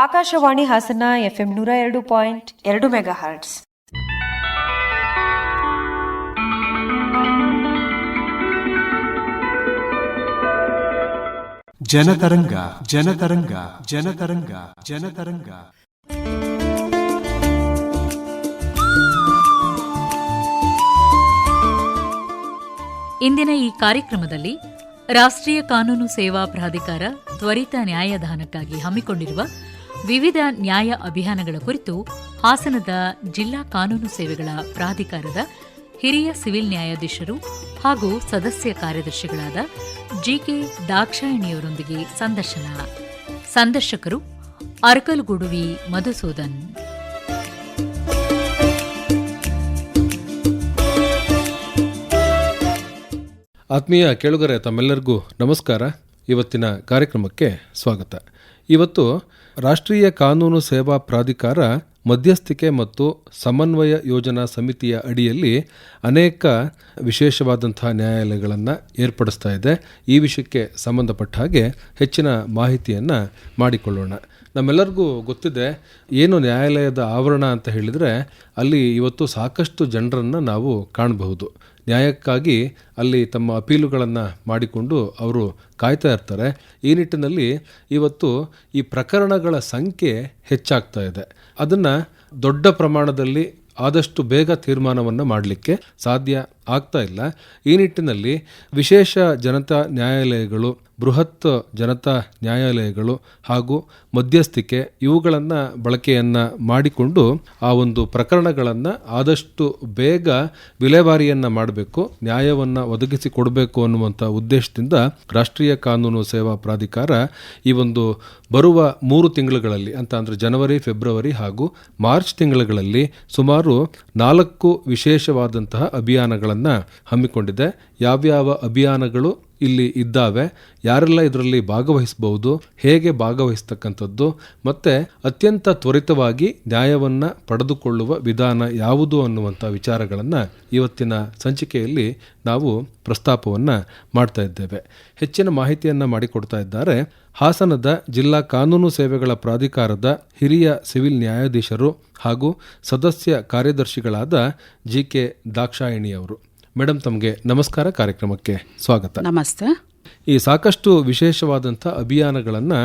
Akashvani Hassan FM 102.2 megahertz. Janataranga Janataranga Janataranga Janataranga. ಇಂದಿನ ಈ ಕಾರ್ಯಕ್ರಮದಲ್ಲಿ ರಾಷ್ಟ್ರೀಯ ಕಾನೂನು ಸೇವಾ ಪ್ರಾಧಿಕಾರ ತ್ವರಿತ ನ್ಯಾಯದಾನಕ್ಕಾಗಿ ಹಮ್ಮಿಕೊಂಡಿರುವ ವಿವಿಧ ನ್ಯಾಯ ಅಭಿಯಾನಗಳ ಕುರಿತು ಹಾಸನದ ಜಿಲ್ಲಾ ಕಾನೂನು ಸೇವೆಗಳ ಪ್ರಾಧಿಕಾರದ ಹಿರಿಯ ಸಿವಿಲ್ ನ್ಯಾಯಾಧೀಶರು ಹಾಗೂ ಸದಸ್ಯ ಕಾರ್ಯದರ್ಶಿಗಳಾದ ಜಿಕೆ ದಾಕ್ಷಾಯಿಣಿಯವರೊಂದಿಗೆ ಸಂದರ್ಶಕರು ಅರಕಲಗೂಡುವಿ ಮಧುಸೂದನ್. ಆತ್ಮೀಯ ಕೇಳುಗರೆ, ತಮ್ಮೆಲ್ಲರಿಗೂ ನಮಸ್ಕಾರ. ಇವತ್ತಿನ ಕಾರ್ಯಕ್ರಮಕ್ಕೆ ಸ್ವಾಗತ. ಇವತ್ತು ರಾಷ್ಟ್ರೀಯ ಕಾನೂನು ಸೇವಾ ಪ್ರಾಧಿಕಾರ ಮಧ್ಯಸ್ಥಿಕೆ ಮತ್ತು ಸಮನ್ವಯ ಯೋಜನಾ ಸಮಿತಿಯ ಅಡಿಯಲ್ಲಿ ಅನೇಕ ವಿಶೇಷವಾದಂತಹ ನ್ಯಾಯಾಲಯಗಳನ್ನು ಏರ್ಪಡಿಸ್ತಾ ಇದೆ. ಈ ವಿಷಯಕ್ಕೆ ಸಂಬಂಧಪಟ್ಟ ಹಾಗೆ ಹೆಚ್ಚಿನ ಮಾಹಿತಿಯನ್ನು ಮಾಡಿಕೊಳ್ಳೋಣ. ನಮ್ಮೆಲ್ಲರಿಗೂ ಗೊತ್ತಿದೆ, ಏನು ನ್ಯಾಯಾಲಯದ ಆವರಣ ಅಂತ ಹೇಳಿದರೆ ಅಲ್ಲಿ ಇವತ್ತು ಸಾಕಷ್ಟು ಜನರನ್ನು ನಾವು ಕಾಣಬಹುದು. ನ್ಯಾಯಕ್ಕಾಗಿ ಅಲ್ಲಿ ತಮ್ಮ ಅಪೀಲುಗಳನ್ನು ಮಾಡಿಕೊಂಡು ಅವರು ಕಾಯ್ತಾ ಇರ್ತಾರೆ. ಈ ನಿಟ್ಟಿನಲ್ಲಿ ಇವತ್ತು ಈ ಪ್ರಕರಣಗಳ ಸಂಖ್ಯೆ ಹೆಚ್ಚಾಗ್ತಾ ಇದೆ. ಅದನ್ನು ದೊಡ್ಡ ಪ್ರಮಾಣದಲ್ಲಿ ಆದಷ್ಟು ಬೇಗ ತೀರ್ಮಾನವನ್ನು ಮಾಡಲಿಕ್ಕೆ ಸಾಧ್ಯ ಆಗ್ತಾ ಇಲ್ಲ. ಈ ನಿಟ್ಟಿನಲ್ಲಿ ವಿಶೇಷ ಜನತಾ ನ್ಯಾಯಾಲಯಗಳು, ಬೃಹತ್ ಜನತಾ ನ್ಯಾಯಾಲಯಗಳು ಹಾಗೂ ಮಧ್ಯಸ್ಥಿಕೆ ಇವುಗಳನ್ನು ಬಳಕೆಯನ್ನು ಮಾಡಿಕೊಂಡು ಆ ಒಂದು ಪ್ರಕರಣಗಳನ್ನು ಆದಷ್ಟು ಬೇಗ ವಿಲೇವಾರಿಯನ್ನು ಮಾಡಬೇಕು, ನ್ಯಾಯವನ್ನು ಒದಗಿಸಿಕೊಡಬೇಕು ಅನ್ನುವಂಥ ಉದ್ದೇಶದಿಂದ ರಾಷ್ಟ್ರೀಯ ಕಾನೂನು ಸೇವಾ ಪ್ರಾಧಿಕಾರ ಈ ಒಂದು ಬರುವ 3 ತಿಂಗಳುಗಳಲ್ಲಿ ಅಂತ ಅಂದರೆ ಜನವರಿ, ಫೆಬ್ರವರಿ ಹಾಗೂ ಮಾರ್ಚ್ ತಿಂಗಳುಗಳಲ್ಲಿ ಸುಮಾರು 4 ವಿಶೇಷವಾದಂತಹ ಅಭಿಯಾನಗಳನ್ನು ಹಮ್ಮಿಕೊಂಡಿದೆ. ಯಾವ್ಯಾವ ಅಭಿಯಾನಗಳು ಇಲ್ಲಿ ಇದ್ದಾವೆ, ಯಾರೆಲ್ಲ ಇದರಲ್ಲಿ ಭಾಗವಹಿಸಬಹುದು, ಹೇಗೆ ಭಾಗವಹಿಸ್ತಕ್ಕಂಥದ್ದು ಮತ್ತು ಅತ್ಯಂತ ತ್ವರಿತವಾಗಿ ನ್ಯಾಯವನ್ನು ಪಡೆದುಕೊಳ್ಳುವ ವಿಧಾನ ಯಾವುದು ಅನ್ನುವಂಥ ವಿಚಾರಗಳನ್ನು ಇವತ್ತಿನ ಸಂಚಿಕೆಯಲ್ಲಿ ನಾವು ಪ್ರಸ್ತಾಪವನ್ನು ಮಾಡ್ತಾ ಇದ್ದೇವೆ. ಹೆಚ್ಚಿನ ಮಾಹಿತಿಯನ್ನು ಮಾಡಿಕೊಡ್ತಾ ಇದ್ದಾರೆ ಹಾಸನದ ಜಿಲ್ಲಾ ಕಾನೂನು ಸೇವೆಗಳ ಪ್ರಾಧಿಕಾರದ ಹಿರಿಯ ಸಿವಿಲ್ ನ್ಯಾಯಾಧೀಶರು ಹಾಗೂ ಸದಸ್ಯ ಕಾರ್ಯದರ್ಶಿಗಳಾದ ಜಿಕೆ ದಾಕ್ಷಾಯಿಣಿಯವರು. ಮೇಡಮ್, ತಮಗೆ ನಮಸ್ಕಾರ, ಕಾರ್ಯಕ್ರಮಕ್ಕೆ ಸ್ವಾಗತ. ನಮಸ್ತೆ. ಈ ಸಾಕಷ್ಟು ವಿಶೇಷವಾದಂಥ ಅಭಿಯಾನಗಳನ್ನು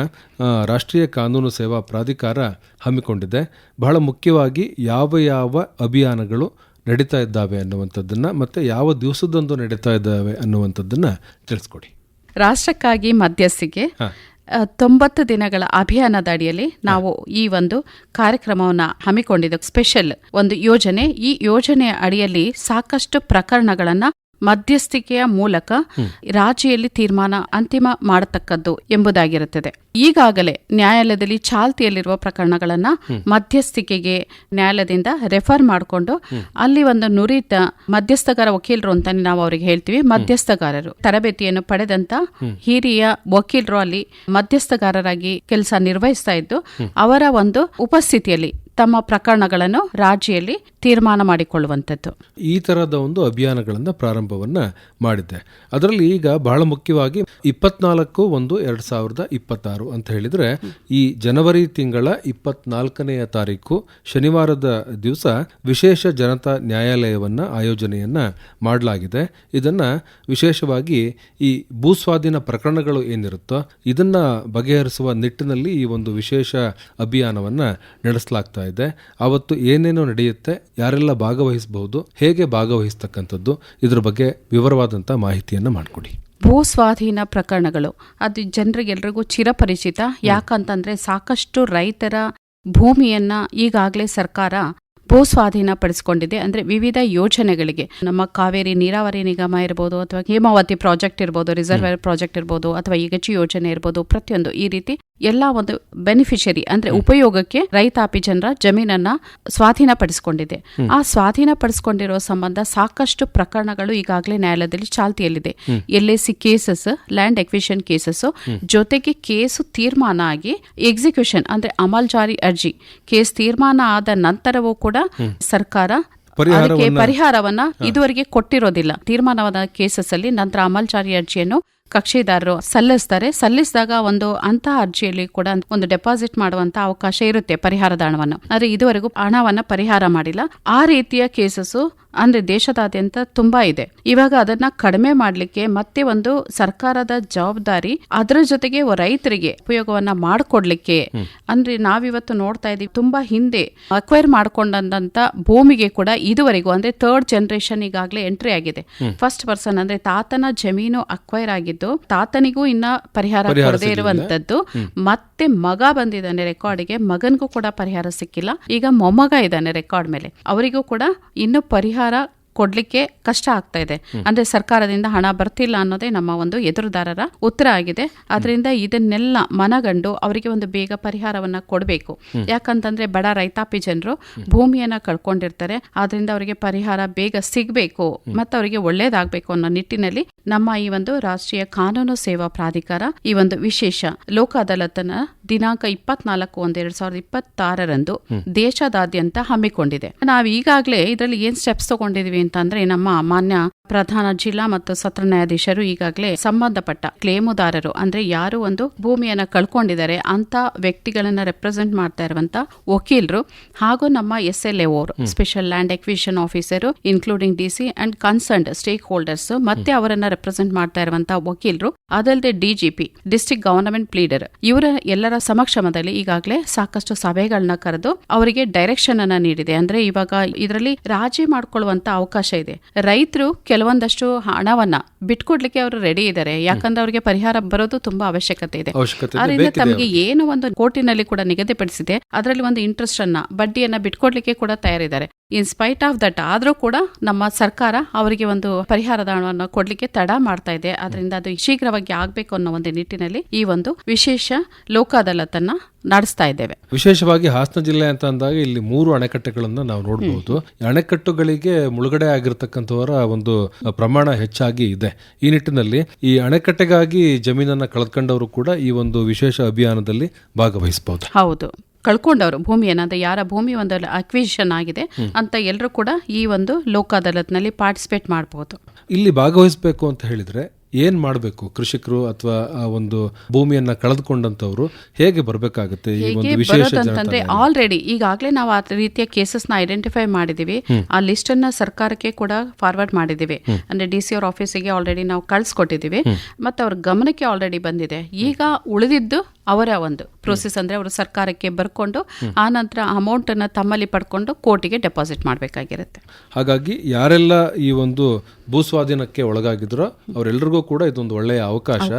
ರಾಷ್ಟ್ರೀಯ ಕಾನೂನು ಸೇವಾ ಪ್ರಾಧಿಕಾರ ಹಮ್ಮಿಕೊಂಡಿದೆ. ಬಹಳ ಮುಖ್ಯವಾಗಿ ಯಾವ ಅಭಿಯಾನಗಳು ನಡೀತಾ ಇದ್ದಾವೆ ಅನ್ನುವಂಥದ್ದನ್ನು ಮತ್ತು ಯಾವ ದಿವಸದಂದು ನಡೀತಾ ಇದ್ದಾವೆ ಅನ್ನುವಂಥದ್ದನ್ನು ತಿಳಿಸ್ಕೊಡಿ. ರಾಷ್ಟ್ರಕ್ಕಾಗಿ ಮಧ್ಯಸ್ಥಿಕೆ 90 ದಿನಗಳ ಅಭಿಯಾನದ ಅಡಿಯಲ್ಲಿ ನಾವು ಈ ಒಂದು ಕಾರ್ಯಕ್ರಮವನ್ನು ಹಮ್ಮಿಕೊಂಡಿದ್ದ ಸ್ಪೆಷಲ್ ಒಂದು ಯೋಜನೆ. ಈ ಯೋಜನೆಯ ಅಡಿಯಲ್ಲಿ ಸಾಕಷ್ಟು ಪ್ರಕರಣಗಳನ್ನು ಮಧ್ಯಸ್ಥಿಕೆಯ ಮೂಲಕ ರಾಜಿಯಲ್ಲಿ ತೀರ್ಮಾನ ಅಂತಿಮ ಮಾಡತಕ್ಕದ್ದು ಎಂಬುದಾಗಿರುತ್ತದೆ. ಈಗಾಗಲೇ ನ್ಯಾಯಾಲಯದಲ್ಲಿ ಚಾಲ್ತಿಯಲ್ಲಿರುವ ಪ್ರಕರಣಗಳನ್ನ ಮಧ್ಯಸ್ಥಿಕೆಗೆ ನ್ಯಾಯಾಲಯದಿಂದ ರೆಫರ್ ಮಾಡಿಕೊಂಡು ಅಲ್ಲಿ ಒಂದು ನುರಿತ ಮಧ್ಯಸ್ಥಗಾರ ವಕೀಲರು ಅಂತ ನಾವು ಅವರಿಗೆ ಹೇಳ್ತೀವಿ. ಮಧ್ಯಸ್ಥಗಾರರು ತರಬೇತಿಯನ್ನು ಪಡೆದಂತ ಹಿರಿಯ ವಕೀಲರು ಅಲ್ಲಿ ಮಧ್ಯಸ್ಥಗಾರರಾಗಿ ಕೆಲಸ ನಿರ್ವಹಿಸ್ತಾ ಇದ್ದು ಅವರ ಒಂದು ಉಪಸ್ಥಿತಿಯಲ್ಲಿ ತಮ್ಮ ಪ್ರಕರಣಗಳನ್ನು ರಾಜಿಯಲ್ಲಿ ತೀರ್ಮಾನ ಮಾಡಿಕೊಳ್ಳುವಂಥದ್ದು. ಈ ತರಹದ ಒಂದು ಅಭಿಯಾನಗಳನ್ನು ಪ್ರಾರಂಭವನ್ನ ಮಾಡಿದೆ. ಅದರಲ್ಲಿ ಈಗ ಬಹಳ ಮುಖ್ಯವಾಗಿ 24/1/2026 ಅಂತ ಹೇಳಿದ್ರೆ ಈ ಜನವರಿ ತಿಂಗಳ 24ನೆಯ ತಾರೀಕು ಶನಿವಾರದ ದಿವಸ ವಿಶೇಷ ಜನತಾ ನ್ಯಾಯಾಲಯವನ್ನ ಆಯೋಜನೆಯನ್ನ ಮಾಡಲಾಗಿದೆ. ಇದನ್ನ ವಿಶೇಷವಾಗಿ ಈ ಭೂಸ್ವಾಧೀನ ಪ್ರಕರಣಗಳು ಏನಿರುತ್ತೋ ಇದನ್ನ ಬಗೆಹರಿಸುವ ನಿಟ್ಟಿನಲ್ಲಿ ಈ ಒಂದು ವಿಶೇಷ ಅಭಿಯಾನವನ್ನ ನಡೆಸಲಾಗ್ತಾ ಇದೆ. ಅವತ್ತು ಏನೇನೋ ನಡೆಯುತ್ತೆ, ಯಾರೆಲ್ಲ ಭಾಗವಹಿಸಬಹುದು, ಹೇಗೆ ಭಾಗವಹಿಸ್ತಕ್ಕಂಥದ್ದು, ಇದ್ರ ಬಗ್ಗೆ ವಿವರವಾದಂಥ ಮಾಹಿತಿಯನ್ನು ಮಾಡಿಕೊಡಿ. ಭೂಸ್ವಾಧೀನ ಪ್ರಕರಣಗಳು ಅದು ಜನರಿಗೆಲ್ರಿಗೂ ಚಿರಪರಿಚಿತ. ಯಾಕಂತಂದ್ರೆ ಸಾಕಷ್ಟು ರೈತರ ಭೂಮಿಯನ್ನ ಈಗಾಗಲೇ ಸರ್ಕಾರ ಭೂಸ್ವಾಧೀನ ಪಡಿಸಿಕೊಂಡಿದೆ. ಅಂದ್ರೆ ವಿವಿಧ ಯೋಜನೆಗಳಿಗೆ, ನಮ್ಮ ಕಾವೇರಿ ನೀರಾವರಿ ನಿಗಮ ಇರ್ಬೋದು, ಅಥವಾ ಹೇಮಾವತಿ ಪ್ರಾಜೆಕ್ಟ್ ಇರ್ಬೋದು, ರಿಸರ್ವೇರ್ ಪ್ರಾಜೆಕ್ಟ್ ಇರ್ಬೋದು, ಅಥವಾ ಈಗಚಿ ಯೋಜನೆ ಇರ್ಬೋದು, ಪ್ರತಿಯೊಂದು ಈ ರೀತಿ ಎಲ್ಲ ಒಂದು ಬೆನಿಫಿಷರಿ ಅಂದ್ರೆ ಉಪಯೋಗಕ್ಕೆ ರೈತಾಪಿ ಜನರ ಜಮೀನನ್ನ ಸ್ವಾಧೀನ ಪಡಿಸಿಕೊಂಡಿದೆ. ಆ ಸ್ವಾಧೀನ ಪಡಿಸಿಕೊಂಡಿರುವ ಸಂಬಂಧ ಸಾಕಷ್ಟು ಪ್ರಕರಣಗಳು ಈಗಾಗಲೇ ನ್ಯಾಯಾಲಯದಲ್ಲಿ ಚಾಲ್ತಿಯಲ್ಲಿದೆ. LAC cases, land acquisition cases, ಜೊತೆಗೆ ಕೇಸು ತೀರ್ಮಾನ ಆಗಿ ಎಕ್ಸಿಕ್ಯೂಷನ್ ಅಂದ್ರೆ ಅಮಲ್ಜಾರಿ ಅರ್ಜಿ ಕೇಸ್ ತೀರ್ಮಾನ ಆದ ನಂತರವೂ ಕೂಡ ಸರ್ಕಾರ ಅದಕ್ಕೆ ಪರಿಹಾರವನ್ನ ಇದುವರೆಗೆ ಕೊಟ್ಟಿರೋದಿಲ್ಲ. ತೀರ್ಮಾನವಾದ ಕೇಸಸ್ ಅಲ್ಲಿ ನಂತರ ಅಮಲ್ಜಾರಿ ಅರ್ಜಿಯನ್ನು ಕಕ್ಷಿದಾರರು ಸಲ್ಲಿಸಿದಾಗ ಒಂದು ಅಂತಹ ಅರ್ಜಿಯಲ್ಲಿ ಕೂಡ ಒಂದು ಡೆಪಾಸಿಟ್ ಮಾಡುವಂತ ಅವಕಾಶ ಇರುತ್ತೆ ಪರಿಹಾರದ ಹಣವನ್ನು. ಆದ್ರೆ ಇದುವರೆಗೂ ಹಣವನ್ನ ಪರಿಹಾರ ಮಾಡಿಲ್ಲ. ಆ ರೀತಿಯ ಕೇಸಸ್ ಅಂದ್ರೆ ದೇಶದಾದ್ಯಂತ ತುಂಬಾ ಇದೆ. ಇವಾಗ ಅದನ್ನ ಕಡಿಮೆ ಮಾಡ್ಲಿಕ್ಕೆ ಮತ್ತೆ ಒಂದು ಸರ್ಕಾರದ ಜವಾಬ್ದಾರಿ, ಅದರ ಜೊತೆಗೆ ರೈತರಿಗೆ ಉಪಯೋಗವನ್ನ ಮಾಡಿಕೊಡ್ಲಿಕ್ಕೆ. ಅಂದ್ರೆ ನಾವಿವತ್ತು ನೋಡ್ತಾ ಇದೀವಿ, ತುಂಬಾ ಹಿಂದೆ ಅಕ್ವೈರ್ ಮಾಡ್ಕೊಂಡಂತ ಭೂಮಿಗೆ ಕೂಡ ಇದುವರೆಗೂ ಅಂದ್ರೆ 3rd ಜನರೇಷನ್ ಈಗಾಗಲೇ ಎಂಟ್ರಿ ಆಗಿದೆ. ಫಸ್ಟ್ ಪರ್ಸನ್ ಅಂದ್ರೆ ತಾತನ ಜಮೀನು ಅಕ್ವೈರ್ ಆಗಿದ್ದು ತಾತನಿಗೂ ಇನ್ನ ಪರಿಹಾರ ಕೊಡದೇ ಇರುವಂತದ್ದು. ಮತ್ತೆ ಮಗ ಬಂದಿದ್ದಾನೆ ರೆಕಾರ್ಡಿಗೆ, ಮಗನ್ಗೂ ಕೂಡ ಪರಿಹಾರ ಸಿಕ್ಕಿಲ್ಲ. ಈಗ ಮೊಮ್ಮಗ ಇದ್ದಾನೆ ರೆಕಾರ್ಡ್ ಮೇಲೆ, ಅವರಿಗೂ ಕೂಡ ಇನ್ನು ಪರಿಹಾರ ಕೊಡ್ಲಿಕ್ಕೆ ಕಷ್ಟ ಆಗ್ತಾ ಇದೆ. ಅಂದ್ರೆ ಸರ್ಕಾರದಿಂದ ಹಣ ಬರ್ತಿಲ್ಲ ಅನ್ನೋದೇ ನಮ್ಮ ಒಂದು ಎದುರುದಾರರ ಉತ್ತರ ಆಗಿದೆ. ಅದರಿಂದ ಇದನ್ನೆಲ್ಲ ಮನಗಂಡು ಅವರಿಗೆ ಒಂದು ಬೇಗ ಪರಿಹಾರವನ್ನ ಕೊಡಬೇಕು. ಯಾಕಂತಂದ್ರೆ ಬಡ ರೈತಾಪಿ ಜನರು ಭೂಮಿಯನ್ನ ಕಳ್ಕೊಂಡಿರ್ತಾರೆ. ಆದ್ರಿಂದ ಅವರಿಗೆ ಪರಿಹಾರ ಬೇಗ ಸಿಗ್ಬೇಕು ಮತ್ತು ಅವರಿಗೆ ಒಳ್ಳೇದಾಗಬೇಕು ಅನ್ನೋ ನಿಟ್ಟಿನಲ್ಲಿ ನಮ್ಮ ಈ ಒಂದು ರಾಷ್ಟ್ರೀಯ ಕಾನೂನು ಸೇವಾ ಪ್ರಾಧಿಕಾರ ಈ ಒಂದು ವಿಶೇಷ ಲೋಕ ಅದಾಲತನ್ನ ದಿನಾಂಕ 24/1/2026 ದೇಶದಾದ್ಯಂತ ಹಮ್ಮಿಕೊಂಡಿದೆ. ನಾವು ಈಗಾಗಲೇ ಇದರಲ್ಲಿ ಏನ್ ಸ್ಟೆಪ್ಸ್ ತಗೊಂಡಿದೀವಿ ಅಂತಂದ್ರೆ, ನಮ್ಮ ಮಾನ್ಯ ಪ್ರಧಾನ ಜಿಲ್ಲಾ ಮತ್ತು ಸತ್ರ ನ್ಯಾಯಾಧೀಶರು ಈಗಾಗಲೇ ಸಂಬಂಧಪಟ್ಟ ಕ್ಲೇಮುದಾರರು ಅಂದ್ರೆ ಯಾರು ಒಂದು ಭೂಮಿಯನ್ನ ಕಳ್ಕೊಂಡಿದ್ದಾರೆ ಅಂತ ವ್ಯಕ್ತಿಗಳನ್ನ ರೆಪ್ರೆಸೆಂಟ್ ಮಾಡ್ತಾ ಇರುವಂತ ವಕೀಲರು ಹಾಗೂ ನಮ್ಮ SLA special land acquisition officer including DC and concerned stake holders ಮತ್ತೆ ಅವರನ್ನ ರೆಪ್ರೆಸೆಂಟ್ ಮಾಡ್ತಾ ಇರುವಂತಹ ವಕೀಲರು, ಅದಲ್ಲದೆ DGP ಡಿಸ್ಟ್ರಿಕ್ಟ್ ಗವರ್ನಮೆಂಟ್ ಪ್ಲೀಡರ್, ಇವರ ಎಲ್ಲರ ಸಮಕ್ಷಮದಲ್ಲಿ ಈಗಾಗಲೇ ಸಾಕಷ್ಟು ಸಭೆಗಳನ್ನ ಕರೆದು ಅವರಿಗೆ ಡೈರೆಕ್ಷನ್ ಅನ್ನ ನೀಡಿದೆ. ಅಂದ್ರೆ ಇವಾಗ ಇದರಲ್ಲಿ ರಾಜಿ ಮಾಡ್ಕೊಳ್ಳುವಂತ ಅವಕಾಶ ಇದೆ. ರೈತರು ಕೆಲವೊಂದಷ್ಟು ಹಣವನ್ನ ಬಿಟ್ಕೊಡ್ಲಿಕ್ಕೆ ಅವರು ರೆಡಿ ಇದ್ದಾರೆ. ಯಾಕಂದ್ರೆ ಅವರಿಗೆ ಪರಿಹಾರ ಬರೋದು ತುಂಬಾ ಅವಶ್ಯಕತೆ ಇದೆ. ಅದರಿಂದ ತಮಗೆ ಏನು ಒಂದು ಕೋರ್ಟಿನಲ್ಲಿ ಕೂಡ ನಿಗದಿಪಡಿಸಿದೆ ಅದರಲ್ಲಿ ಒಂದು ಇಂಟ್ರೆಸ್ಟ್ ಅನ್ನ ಬಡ್ಡಿಯನ್ನ ಬಿಟ್ಕೊಡ್ಲಿಕ್ಕೆ ಕೂಡ ತಯಾರಿದ್ದಾರೆ. ಇನ್ ಸ್ಪೈಟ್ ಆಫ್ ದಟ್ ಆದ್ರೂ ಕೂಡ ನಮ್ಮ ಸರ್ಕಾರ ಅವರಿಗೆ ಒಂದು ಪರಿಹಾರದ ಹಣವನ್ನು ಕೊಡ್ಲಿಕ್ಕೆ ತಡ ಮಾಡ್ತಾ ಇದೆ. ಅದರಿಂದ ಅದು ಶೀಘ್ರವಾಗಿ ಆಗ್ಬೇಕು ಅನ್ನೋ ಒಂದು ನಿಟ್ಟಿನಲ್ಲಿ ಈ ಒಂದು ವಿಶೇಷ ಲೋಕ ಅದಾಲತನ್ನ ನಡೆಸ್ತಾ ಇದ್ದೇವೆ. ವಿಶೇಷವಾಗಿ ಹಾಸನ ಜಿಲ್ಲೆ ಅಂತ ಅಂದಾಗ ಇಲ್ಲಿ 3 ಅಣೆಕಟ್ಟೆಗಳನ್ನ ನಾವು ನೋಡಬಹುದು. ಅಣೆಕಟ್ಟುಗಳಿಗೆ ಮುಳುಗಡೆ ಆಗಿರ್ತಕ್ಕಂಥವರ ಒಂದು ಪ್ರಮಾಣ ಹೆಚ್ಚಾಗಿ ಇದೆ. ಈ ನಿಟ್ಟಿನಲ್ಲಿ ಈ ಅಣೆಕಟ್ಟೆಗಾಗಿ ಜಮೀನನ್ನ ಕಳೆದುಕೊಂಡವರು ಕೂಡ ಈ ಒಂದು ವಿಶೇಷ ಅಭಿಯಾನದಲ್ಲಿ ಭಾಗವಹಿಸಬಹುದು. ಹೌದು, ಕಳ್ಕೊಂಡವರು ಭೂಮಿಯನ್ನ, ಅಂದ್ರೆ ಯಾರ ಭೂಮಿ ಒಂದು ಅಕ್ವಿಸಿಷನ್ ಆಗಿದೆ ಅಂತ ಎಲ್ಲರೂ ಕೂಡ ಈ ಒಂದು ಲೋಕ ಅದಾಲತ್ನಲ್ಲಿ ಪಾರ್ಟಿಸಿಪೇಟ್ ಮಾಡಬಹುದು. ಇಲ್ಲಿ ಭಾಗವಹಿಸಬೇಕು ಅಂತ ಹೇಳಿದ್ರೆ ಏನ್ ಮಾಡಬೇಕು? ಕೃಷಿಕರು ಅಥವಾ ಆ ಒಂದು ಭೂಮಿಯನ್ನ ಕಳೆದುಕೊಂಡಂತವ್ರು ಹೇಗೆ ಬರಬೇಕಾಗುತ್ತೆ? ಈ ಒಂದು ವಿಶೇಷ ಅಂತಂದ್ರೆ ಆಲ್ರೆಡಿ ಈಗಾಗಲೇ ನಾವು ಆ ರೀತಿಯ ಕೇಸಸ್ ನ ಐಡೆಂಟಿಫೈ ಮಾಡಿದೀವಿ. ಆ ಲಿಸ್ಟ್ ಅನ್ನ ಸರ್ಕಾರಕ್ಕೆ ಕೂಡ ಫಾರ್ವರ್ಡ್ ಮಾಡಿದೀವಿ. ಅಂದ್ರೆ DC ಅವ್ರ ಆಫೀಸಿಗೆ ಆಲ್ರೆಡಿ ನಾವು ಕಳ್ಸಿಕೊಟ್ಟಿದೀವಿ ಮತ್ತೆ ಅವ್ರ ಗಮನಕ್ಕೆ ಆಲ್ರೆಡಿ ಬಂದಿದೆ. ಈಗ ಉಳಿದಿದ್ದು ಅವರ ಒಂದು ಪ್ರೋಸೆಸ್ ಅಂದ್ರೆ ಅವರು ಸರ್ಕಾರಕ್ಕೆ ಬರ್ಕೊಂಡು ಆ ನಂತರ ಅಮೌಂಟ್ ಅನ್ನ ತಮ್ಮಲ್ಲಿ ಪಡ್ಕೊಂಡು ಕೋರ್ಟಿಗೆ ಡೆಪಾಸಿಟ್ ಮಾಡಬೇಕಾಗಿರುತ್ತೆ. ಹಾಗಾಗಿ ಯಾರೆಲ್ಲ ಈ ಒಂದು ಭೂಸ್ವಾಧೀನಕ್ಕೆ ಒಳಗಾಗಿದ್ರೋ ಅವರೆಲ್ಲರಿಗೂ ಕೂಡ ಇದೊಂದು ಒಳ್ಳೆಯ ಅವಕಾಶ.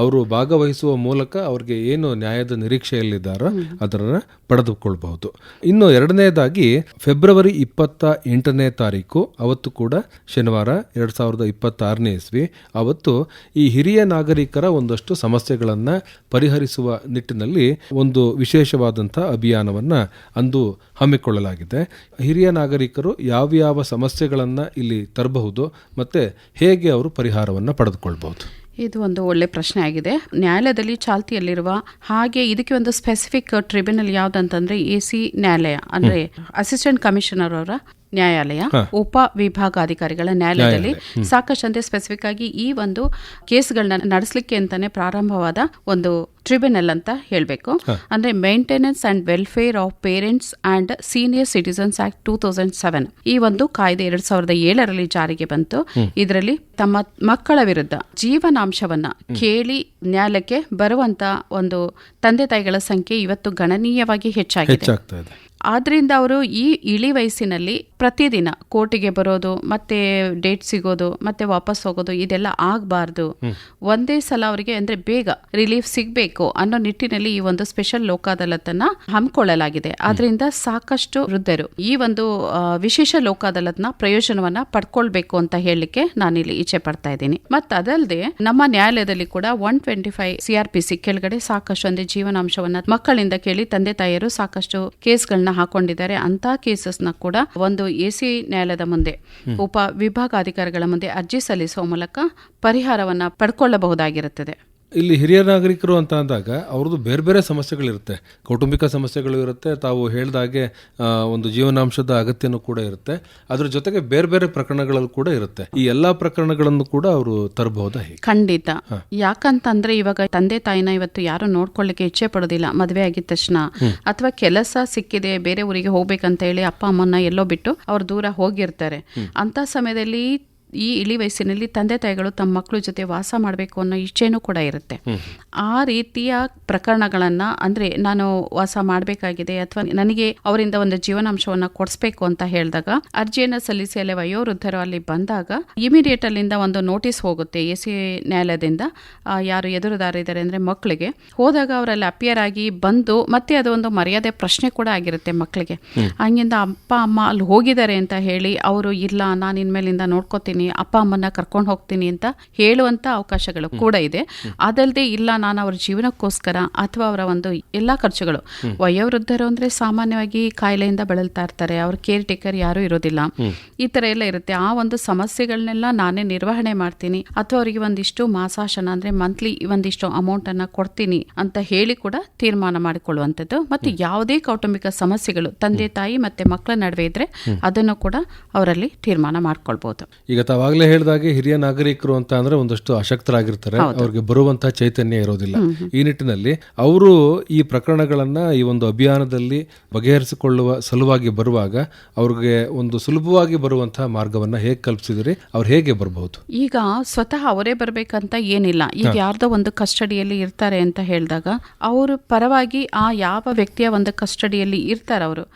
ಅವರು ಭಾಗವಹಿಸುವ ಮೂಲಕ ಅವ್ರಿಗೆ ಏನು ನ್ಯಾಯದ ನಿರೀಕ್ಷೆಯಲ್ಲಿದ್ದಾರೋ ಅದನ್ನ ಪಡೆದುಕೊಳ್ಬಹುದು. ಇನ್ನು ಎರಡನೇದಾಗಿ ಫೆಬ್ರವರಿ 28ನೇ ತಾರೀಕು ಅವತ್ತು ಕೂಡ ಶನಿವಾರ 2026ನೇ ಇಸ್ವಿ ಅವತ್ತು ಈ ಹಿರಿಯ ನಾಗರಿಕರ ಒಂದಷ್ಟು ಸಮಸ್ಯೆಗಳನ್ನ ಪರಿಹರಿಸುವ ನಿಟ್ಟಿನಲ್ಲಿ ಒಂದು ವಿಶೇಷವಾದಂತಹ ಅಭಿಯಾನವನ್ನ ಅಂದು ಹಮ್ಮಿಕೊಳ್ಳಲಾಗಿದೆ. ಹಿರಿಯ ನಾಗರಿಕರು ಯಾವ್ಯಾವ ಸಮಸ್ಯೆಗಳನ್ನ ಇಲ್ಲಿ ತರಬಹುದು ಮತ್ತೆ ಹೇಗೆ ಅವರು ಪರಿಹಾರವನ್ನ ಪಡೆದುಕೊಳ್ಬಹುದು? ಇದು ಒಂದು ಒಳ್ಳೆ ಪ್ರಶ್ನೆ ಆಗಿದೆ. ನ್ಯಾಯಾಲಯದಲ್ಲಿ ಚಾಲ್ತಿಯಲ್ಲಿರುವ ಹಾಗೆ ಇದಕ್ಕೆ ಒಂದು ಸ್ಪೆಸಿಫಿಕ್ ಟ್ರಿಬ್ಯುನಲ್ ಯಾವ್ದಂತಂದ್ರೆ AC ನ್ಯಾಯಾಲಯ ಅಂದ್ರೆ ಅಸಿಸ್ಟೆಂಟ್ ಕಮಿಷನರ್ ಅವರ ನ್ಯಾಯಾಲಯ, ಉಪ ವಿಭಾಗಾಧಿಕಾರಿಗಳ ನ್ಯಾಯಾಲಯದಲ್ಲಿ ಸಾಕಷ್ಟು ಅಂದ್ರೆ ಸ್ಪೆಸಿಫಿಕ್ ಆಗಿ ಈ ಒಂದು ಕೇಸ್ಗಳನ್ನ ನಡೆಸಲಿಕ್ಕೆ ಅಂತಾನೆ ಪ್ರಾರಂಭವಾದ ಒಂದು ಟ್ರಿಬ್ಯುನಲ್ ಅಂತ ಹೇಳ್ಬೇಕು. ಅಂದ್ರೆ maintenance and welfare of parents and senior citizens act 2007 ಈ ಒಂದು ಕಾಯ್ದೆ 2007ರಲ್ಲಿ ಜಾರಿಗೆ ಬಂತು. ಇದರಲ್ಲಿ ತಮ್ಮ ಮಕ್ಕಳ ವಿರುದ್ಧ ಜೀವನಾಂಶವನ್ನ ಕೇಳಿ ನ್ಯಾಯಾಲಯಕ್ಕೆ ಬರುವಂತ ಒಂದು ತಂದೆ ತಾಯಿಗಳ ಸಂಖ್ಯೆ ಇವತ್ತು ಗಣನೀಯವಾಗಿ ಹೆಚ್ಚಾಗಿದೆ. ಆದ್ರಿಂದ ಅವರು ಈ ಇಳಿ ವಯಸ್ಸಿನಲ್ಲಿ ಪ್ರತಿದಿನ ಕೋರ್ಟಿಗೆ ಬರೋದು ಮತ್ತೆ ಡೇಟ್ ಸಿಗೋದು ಮತ್ತೆ ವಾಪಸ್ ಹೋಗೋದು ಇದೆಲ್ಲ ಆಗಬಾರ್ದು. ಒಂದೇ ಸಲ ಅವರಿಗೆ ಅಂದ್ರೆ ಬೇಗ ರಿಲೀಫ್ ಸಿಗ್ಬೇಕು ಅನ್ನೋ ನಿಟ್ಟಿನಲ್ಲಿ ಈ ಒಂದು ಸ್ಪೆಷಲ್ ಲೋಕ ಅದಾಲತನ್ನ ಹಮ್ಮಿಕೊಳ್ಳಲಾಗಿದೆ. ಆದ್ರಿಂದ ಸಾಕಷ್ಟು ವೃದ್ಧರು ಈ ಒಂದು ವಿಶೇಷ ಲೋಕ ಅದಾಲತ್ನ ಪ್ರಯೋಜನವನ್ನ ಪಡ್ಕೊಳ್ಬೇಕು ಅಂತ ಹೇಳಲಿಕ್ಕೆ ನಾನಿಲ್ಲಿ ಇಚ್ಛೆ ಪಡ್ತಾ ಇದ್ದೀನಿ. ಮತ್ತೆ ಅದಲ್ಲದೆ ನಮ್ಮ ನ್ಯಾಯಾಲಯದಲ್ಲಿ ಕೂಡ 125 CRPC ಕೆಳಗಡೆ ಸಾಕಷ್ಟು ಅಂದ್ರೆ ಜೀವನಾಂಶವನ್ನ ಮಕ್ಕಳಿಂದ ಕೇಳಿ ತಂದೆ ತಾಯಿಯರು ಸಾಕಷ್ಟು ಕೇಸ್ಗಳನ್ನ ಹಾಕೊಂಡಿದ್ದಾರೆ. ಅಂತ ಕೇಸಸ್ನ ಕೂಡ ಒಂದು AC ನ್ಯಾಯಾಲಯದ ಮುಂದೆ ಉಪ ವಿಭಾಗಾಧಿಕಾರಿಗಳ ಮುಂದೆ ಅರ್ಜಿ ಸಲ್ಲಿಸುವ ಮೂಲಕ ಪರಿಹಾರವನ್ನ ಪಡ್ಕೊಳ್ಳಬಹುದಾಗಿರುತ್ತದೆ. ಇಲ್ಲಿ ಹಿರಿಯ ನಾಗರಿಕರು ಅಂತ ಅಂದಾಗ ಅವ್ರದ್ದು ಬೇರೆ ಬೇರೆ ಸಮಸ್ಯೆಗಳಿರುತ್ತೆ, ಕೌಟುಂಬಿಕ ಸಮಸ್ಯೆಗಳು ಇರುತ್ತೆ, ತಾವು ಹೇಳಿದಾಗೆ ಒಂದು ಜೀವನಾಂಶದ ಅಗತ್ಯನೂ ಕೂಡ ಇರುತ್ತೆ, ಅದ್ರ ಜೊತೆಗೆ ಬೇರೆ ಬೇರೆ ಪ್ರಕರಣಗಳಲ್ಲಿ ಕೂಡ ಇರುತ್ತೆ. ಈ ಎಲ್ಲಾ ಪ್ರಕರಣಗಳನ್ನು ಕೂಡ ಅವರು ತರಬಹುದಾ? ಖಂಡಿತ. ಯಾಕಂತಂದ್ರೆ ಇವಾಗ ತಂದೆ ತಾಯಿನ ಇವತ್ತು ಯಾರು ನೋಡ್ಕೊಳ್ಳಿಕ್ಕೆ ಇಚ್ಛೆ ಪಡೋದಿಲ್ಲ. ಮದುವೆ ಆಗಿದ ತಕ್ಷಣ ಅಥವಾ ಕೆಲಸ ಸಿಕ್ಕಿದೆ ಬೇರೆ ಊರಿಗೆ ಹೋಗ್ಬೇಕಂತ ಹೇಳಿ ಅಪ್ಪ ಅಮ್ಮನ ಎಲ್ಲೋ ಬಿಟ್ಟು ಅವ್ರು ದೂರ ಹೋಗಿರ್ತಾರೆ. ಅಂತ ಸಮಯದಲ್ಲಿ ಈ ಇಳಿ ವಯಸ್ಸಿನಲ್ಲಿ ತಂದೆ ತಾಯಿಗಳು ತಮ್ಮ ಮಕ್ಕಳ ಜೊತೆ ವಾಸ ಮಾಡಬೇಕು ಅನ್ನೋ ಇಚ್ಛೆನೂ ಕೂಡ ಇರುತ್ತೆ. ಆ ರೀತಿಯ ಪ್ರಕರಣಗಳನ್ನು ಅಂದರೆ ನಾನು ವಾಸ ಮಾಡಬೇಕಾಗಿದೆ ಅಥವಾ ನನಗೆ ಅವರಿಂದ ಒಂದು ಜೀವನಾಂಶವನ್ನು ಕೊಡಿಸ್ಬೇಕು ಅಂತ ಹೇಳಿದಾಗ ಅರ್ಜಿಯನ್ನು ಸಲ್ಲಿಸಿ ಅಲ್ಲಿ ವಯೋವೃದ್ಧರು ಅಲ್ಲಿ ಬಂದಾಗ ಇಮಿಡಿಯೇಟ್ ಅಲ್ಲಿಂದ ಒಂದು ನೋಟಿಸ್ ಹೋಗುತ್ತೆ ಎ ಸಿ ನ್ಯಾಯಾಲಯದಿಂದ. ಯಾರು ಎದುರುದಾರಿದ್ದಾರೆ ಅಂದರೆ ಮಕ್ಕಳಿಗೆ ಹೋದಾಗ ಅವರಲ್ಲಿ ಅಪಿಯರ್ ಆಗಿ ಬಂದು ಮತ್ತೆ ಅದೊಂದು ಮರ್ಯಾದೆ ಪ್ರಶ್ನೆ ಕೂಡ ಆಗಿರುತ್ತೆ ಮಕ್ಕಳಿಗೆ. ಹಂಗಿಂದ ಅಪ್ಪ ಅಮ್ಮ ಅಲ್ಲಿ ಹೋಗಿದ್ದಾರೆ ಅಂತ ಹೇಳಿ ಅವರು ಇಲ್ಲ ನಾನು ಇನ್ಮೇಲಿಂದ ನೋಡ್ಕೋತೀನಿ, ಅಪ್ಪ ಅಮ್ಮನ್ನ ಕರ್ಕೊಂಡು ಹೋಗ್ತೀನಿ ಅಂತ ಹೇಳುವಂತ ಅವಕಾಶಗಳು ಕೂಡ ಇದೆ. ಅದಲ್ಲದೆ ಇಲ್ಲ ನಾನು ಅವ್ರ ಜೀವನಕ್ಕೋಸ್ಕರ ಅಥವಾ ಅವರ ಒಂದು ಎಲ್ಲಾ ಖರ್ಚುಗಳು, ವಯೋವೃದ್ಧರು ಅಂದ್ರೆ ಸಾಮಾನ್ಯವಾಗಿ ಕಾಯಿಲೆಯಿಂದ ಬಳಲ್ತಾ ಇರ್ತಾರೆ, ಅವ್ರ ಕೇರ್ ಟೇಕರ್ ಯಾರು ಇರೋದಿಲ್ಲ, ಈ ತರ ಎಲ್ಲ ಇರುತ್ತೆ. ಆ ಒಂದು ಸಮಸ್ಯೆಗಳನ್ನೆಲ್ಲ ನಾನೇ ನಿರ್ವಹಣೆ ಮಾಡ್ತೀನಿ ಅಥವಾ ಅವರಿಗೆ ಒಂದಿಷ್ಟು ಮಾಸಾಶನ ಅಂದ್ರೆ ಮಂತ್ಲಿ ಒಂದಿಷ್ಟು ಅಮೌಂಟ್ ಅನ್ನ ಕೊಡ್ತೀನಿ ಅಂತ ಹೇಳಿ ಕೂಡ ತೀರ್ಮಾನ ಮಾಡಿಕೊಳ್ಳುವಂಥದ್ದು. ಮತ್ತೆ ಯಾವುದೇ ಕೌಟುಂಬಿಕ ಸಮಸ್ಯೆಗಳು ತಂದೆ ತಾಯಿ ಮತ್ತೆ ಮಕ್ಕಳ ನಡುವೆ ಇದ್ರೆ ಅದನ್ನು ಕೂಡ ಅವರಲ್ಲಿ ತೀರ್ಮಾನ ಮಾಡ್ಕೊಳ್ಬಹುದು. ಈಗ ತಾವಾಗಲೇ ಹೇಳಿದಾಗೆ ಹಿರಿಯ ನಾಗರಿಕರು ಅಂತ ಅಂದ್ರೆ ಒಂದಷ್ಟು ಅಶಕ್ತರಾಗಿರ್ತಾರೆ, ಅವ್ರಿಗೆ ಬರುವಂತಹ ಚೈತನ್ಯ ಇರೋದಿಲ್ಲ. ಈ ನಿಟ್ಟಿನಲ್ಲಿ ಅವರು ಈ ಪ್ರಕರಣಗಳನ್ನ ಈ ಒಂದು ಅಭಿಯಾನದಲ್ಲಿ ಬಗೆಹರಿಸಿಕೊಳ್ಳುವ ಸಲುವಾಗಿ ಬರುವಾಗ ಅವ್ರಿಗೆ ಒಂದು ಸುಲಭವಾಗಿ ಬರುವಂತಹ ಮಾರ್ಗವನ್ನ ಹೇಗೆ ಕಲ್ಪಿಸಿದ್ರಿ? ಅವ್ರು ಹೇಗೆ ಬರಬಹುದು? ಈಗ ಸ್ವತಃ ಅವರೇ ಬರ್ಬೇಕಂತ ಏನಿಲ್ಲ. ಈಗ ಯಾರ್ದೋ ಒಂದು ಕಸ್ಟಡಿಯಲ್ಲಿ ಇರ್ತಾರೆ ಅಂತ ಹೇಳಿದಾಗ ಅವರು ಪರವಾಗಿ ಆ ಯಾವ ವ್ಯಕ್ತಿಯ ಒಂದು ಕಸ್ಟಡಿಯಲ್ಲಿ ಇರ್ತಾರೆ